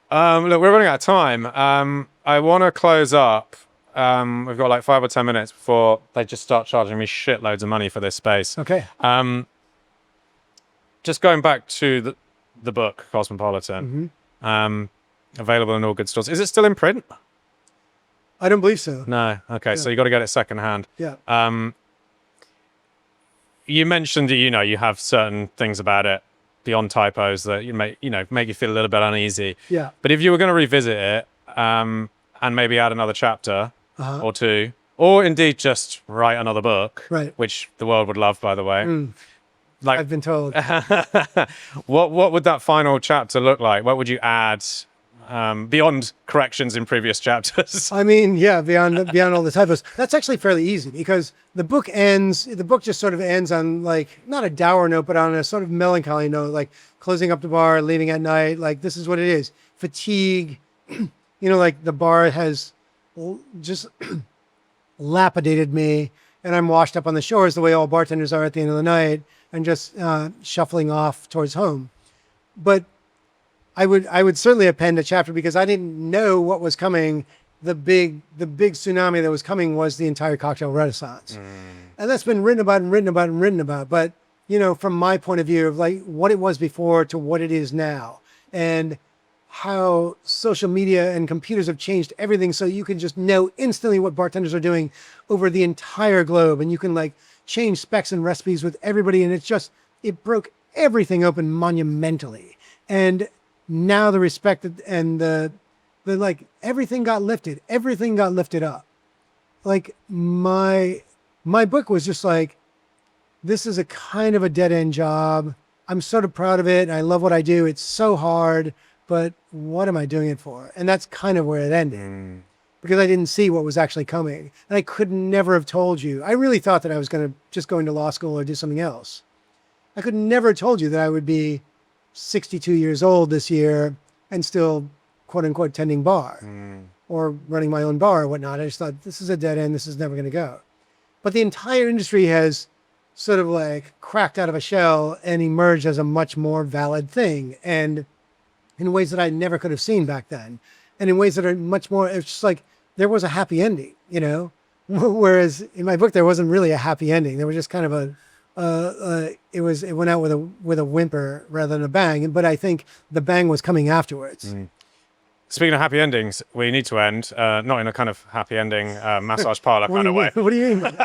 Look, we're running out of time. I want to close up. We've got like 5 or 10 minutes before they just start charging me shitloads of money for this space. Okay. Just going back to the book, Cosmopolitan, available in all good stores. Is it still in print? I don't believe so. No. Okay, so you got to get it secondhand. Yeah. You mentioned that you have certain things about it beyond typos that make you feel a little bit uneasy. Yeah. But if you were going to revisit it and maybe add another chapter or two, or indeed just write another book, right, which the world would love, by the way. Like, I've been told. what would that final chapter look like? What would you add beyond corrections in previous chapters? I mean, yeah, beyond all the typos. That's actually fairly easy because the book just sort of ends on like not a dour note, but on a sort of melancholy note, like closing up the bar, leaving at night. Like this is what it is. Fatigue, like the bar has just lapidated me and I'm washed up on the shores the way all bartenders are at the end of the night and just shuffling off towards home. But I would certainly append a chapter because I didn't know what was coming. The big tsunami that was coming was the entire cocktail renaissance. And that's been written about. But, from my point of view of like what it was before to what it is now and how social media and computers have changed everything. So you can just know instantly what bartenders are doing over the entire globe. And you can like change specs and recipes with everybody. And it broke everything open monumentally. And now the respect and the like everything got lifted up. Like my book was just like, this is a kind of a dead end job. I'm sort of proud of it. I love what I do. It's so hard, but what am I doing it for? And that's kind of where it ended because I didn't see what was actually coming. And I could never have told you. I really thought that I was just going to law school or do something else. I could never have told you that I would be 62 years old this year and still quote unquote tending bar or running my own bar or whatnot. I just thought this is a dead end. This is never going to go. But the entire industry has sort of like cracked out of a shell and emerged as a much more valid thing. And in ways that I never could have seen back then. And in ways that are much more, it's just like, there was a happy ending, whereas in my book, there wasn't really a happy ending. There was just kind of it went out with a whimper rather than a bang. But I think the bang was coming afterwards. Speaking of happy endings, we need to end, not in a kind of happy ending massage parlor kind of way. What do you mean?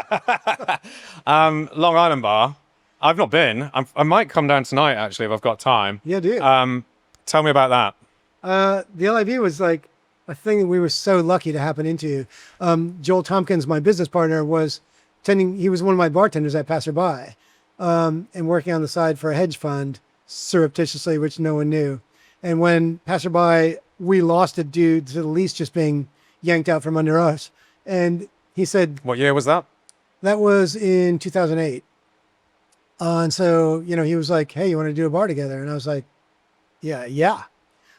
Long Island Bar. I've not been. I might come down tonight, actually, if I've got time. Yeah, do. Tell me about that. The LIV was like a thing that we were so lucky to happen into. Joel Tompkins, my business partner, was he was one of my bartenders at Passerby and working on the side for a hedge fund surreptitiously, which no one knew. And when Passerby, we lost it due to the lease just being yanked out from under us. And he said... What year was that? That was in 2008. And so, he was like, hey, you want to do a bar together? And I was like, yeah.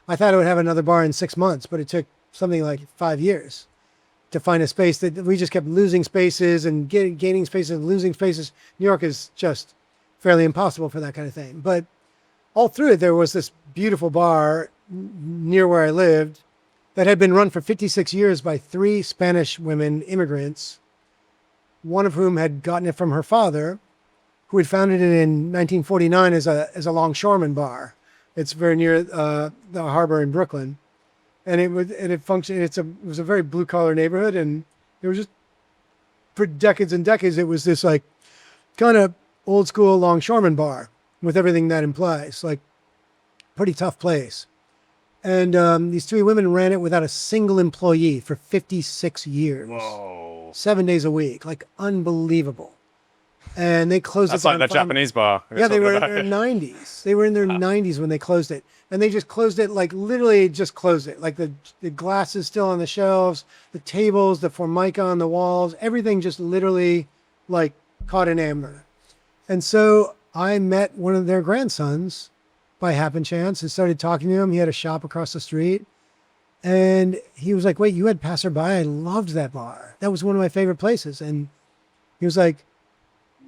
I thought I would have another bar in 6 months, but it took something like 5 years to find a space that we just kept losing spaces and gaining spaces and losing spaces. New York is just fairly impossible for that kind of thing. But all through it, there was this beautiful bar near where I lived that had been run for 56 years by 3 Spanish women immigrants, one of whom had gotten it from her father, who had founded it in 1949 as a longshoreman bar. It's very near the harbor in Brooklyn, and it was a very blue collar neighborhood, and it was just for decades and decades it was this like kind of old school longshoreman bar with everything that implies, like pretty tough place. And these 3 women ran it without a single employee for 56 years. Whoa! 7 days a week, like unbelievable. And they closed That's it. That's like the Japanese bar. Yeah, they were in their 90s. They were in their 90s when they closed it. And they just closed it, like literally just closed it. Like the glass is still on the shelves, the tables, the Formica on the walls, everything just literally like caught in amber. And so I met one of their grandsons by happen chance and started talking to him. He had a shop across the street. And he was like, wait, you had Passerby? I loved that bar. That was one of my favorite places. And he was like,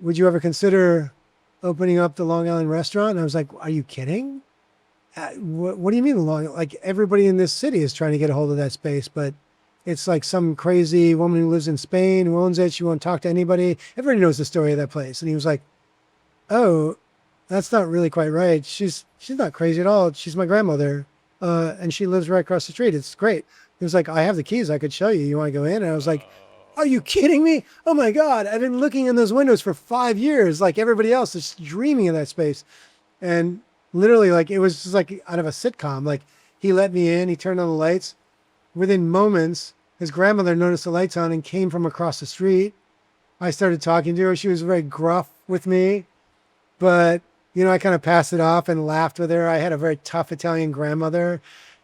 would you ever consider opening up the Long Island restaurant? And I was like, are you kidding? What do you mean like everybody in this city is trying to get a hold of that space, but it's like some crazy woman who lives in Spain who owns it. She won't talk to anybody. Everybody knows the story of that place. And he was like, oh, that's not really quite right. She's not crazy at all. She's my grandmother. And she lives right across the street. It's great. He was like, I have the keys. I could show you. You want to go in? And I was like, are you kidding me? Oh my God. I've been looking in those windows for 5 years, like everybody else, just dreaming of that space. And literally, like, it was just like out of a sitcom. Like, he let me in, he turned on the lights. Within moments, his grandmother noticed the lights on and came from across the street. I started talking to her. She was very gruff with me. But, you know, I kind of passed it off and laughed with her. I had a very tough Italian grandmother.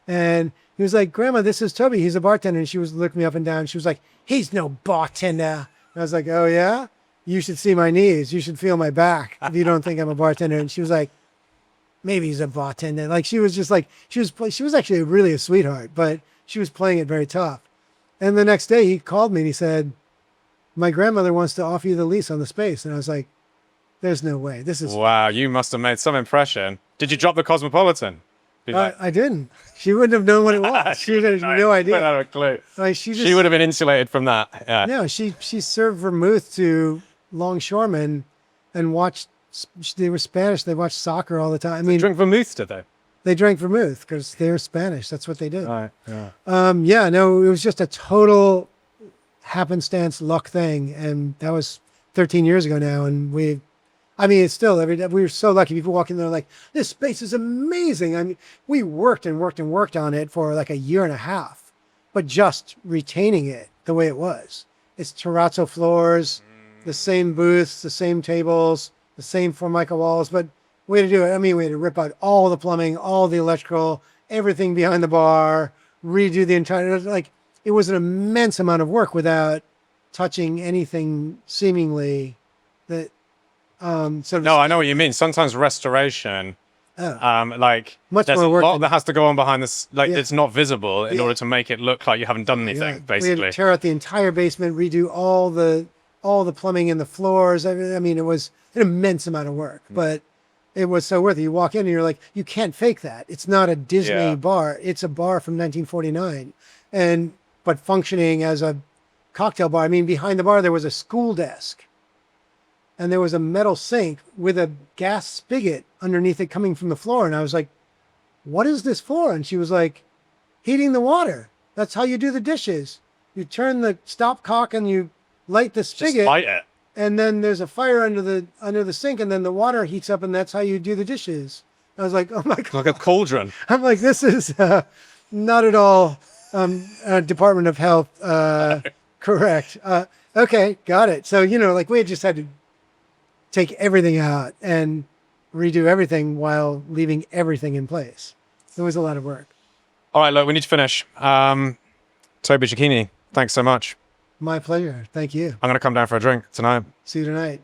And he was like, Grandma, this is Toby. He's a bartender. And she was looking me up and down. She was like, he's no bartender. And I was like, oh, yeah? You should see my knees. You should feel my back if you don't think I'm a bartender. And she was like, maybe he's a bartender. Like, she was just like, she was actually really a sweetheart, but she was playing it very tough. And the next day he called me and he said, my grandmother wants to offer you the lease on the space. And I was like, there's no way. This is... Wow, you must have made some impression. Did you drop the Cosmopolitan? I didn't. She wouldn't have known what it was. She would have no idea. Wouldn't have a clue. Like, she would have been insulated from that. Yeah. No, she served vermouth to longshoremen and watched... They were Spanish. They watched soccer all the time. I mean, Drink vermouth, did they? They drank vermouth because they're Spanish. That's what they did. Right. Yeah. Yeah, no, it was just a total happenstance luck thing. And that was 13 years ago now. And it's still every day. We were so lucky. People walk in there like, this space is amazing. I mean, we worked and worked and worked on it for like a year and a half, but just retaining it the way it was. It's terrazzo floors, the same booths, the same tables, the same Formica walls, but way to do it. I mean, we had to rip out all the plumbing, all the electrical, everything behind the bar, redo the entire, like, it was an immense amount of work without touching anything seemingly that, No, I know what you mean. Sometimes restoration, like, much there's more a work lot that has to go on behind this, like, Yeah. it's not visible in order to make it look like you haven't done anything, We basically. had to tear out the entire basement, redo all the plumbing in the floors. I mean, it was an immense amount of work, but it was so worth it. You walk in and you're like, you can't fake that. It's not a Disney bar. It's a bar from 1949, but functioning as a cocktail bar. I mean, behind the bar there was a school desk, and there was a metal sink with a gas spigot underneath it coming from the floor. And I was like, "What is this for?" And she was like, "Heating the water. That's how you do the dishes. You turn the stopcock and you light the spigot." Just light it. And then there's a fire under the sink, and then the water heats up, and that's how you do the dishes. I was like, oh my God. Like a cauldron. I'm like, this is not at all Department of Health correct. Okay, got it. So, you know, like we just had to take everything out and redo everything while leaving everything in place. It was a lot of work. All right, look, we need to finish. Toby Cecchini, thanks so much. My pleasure. Thank you. I'm going to come down for a drink tonight. See you tonight.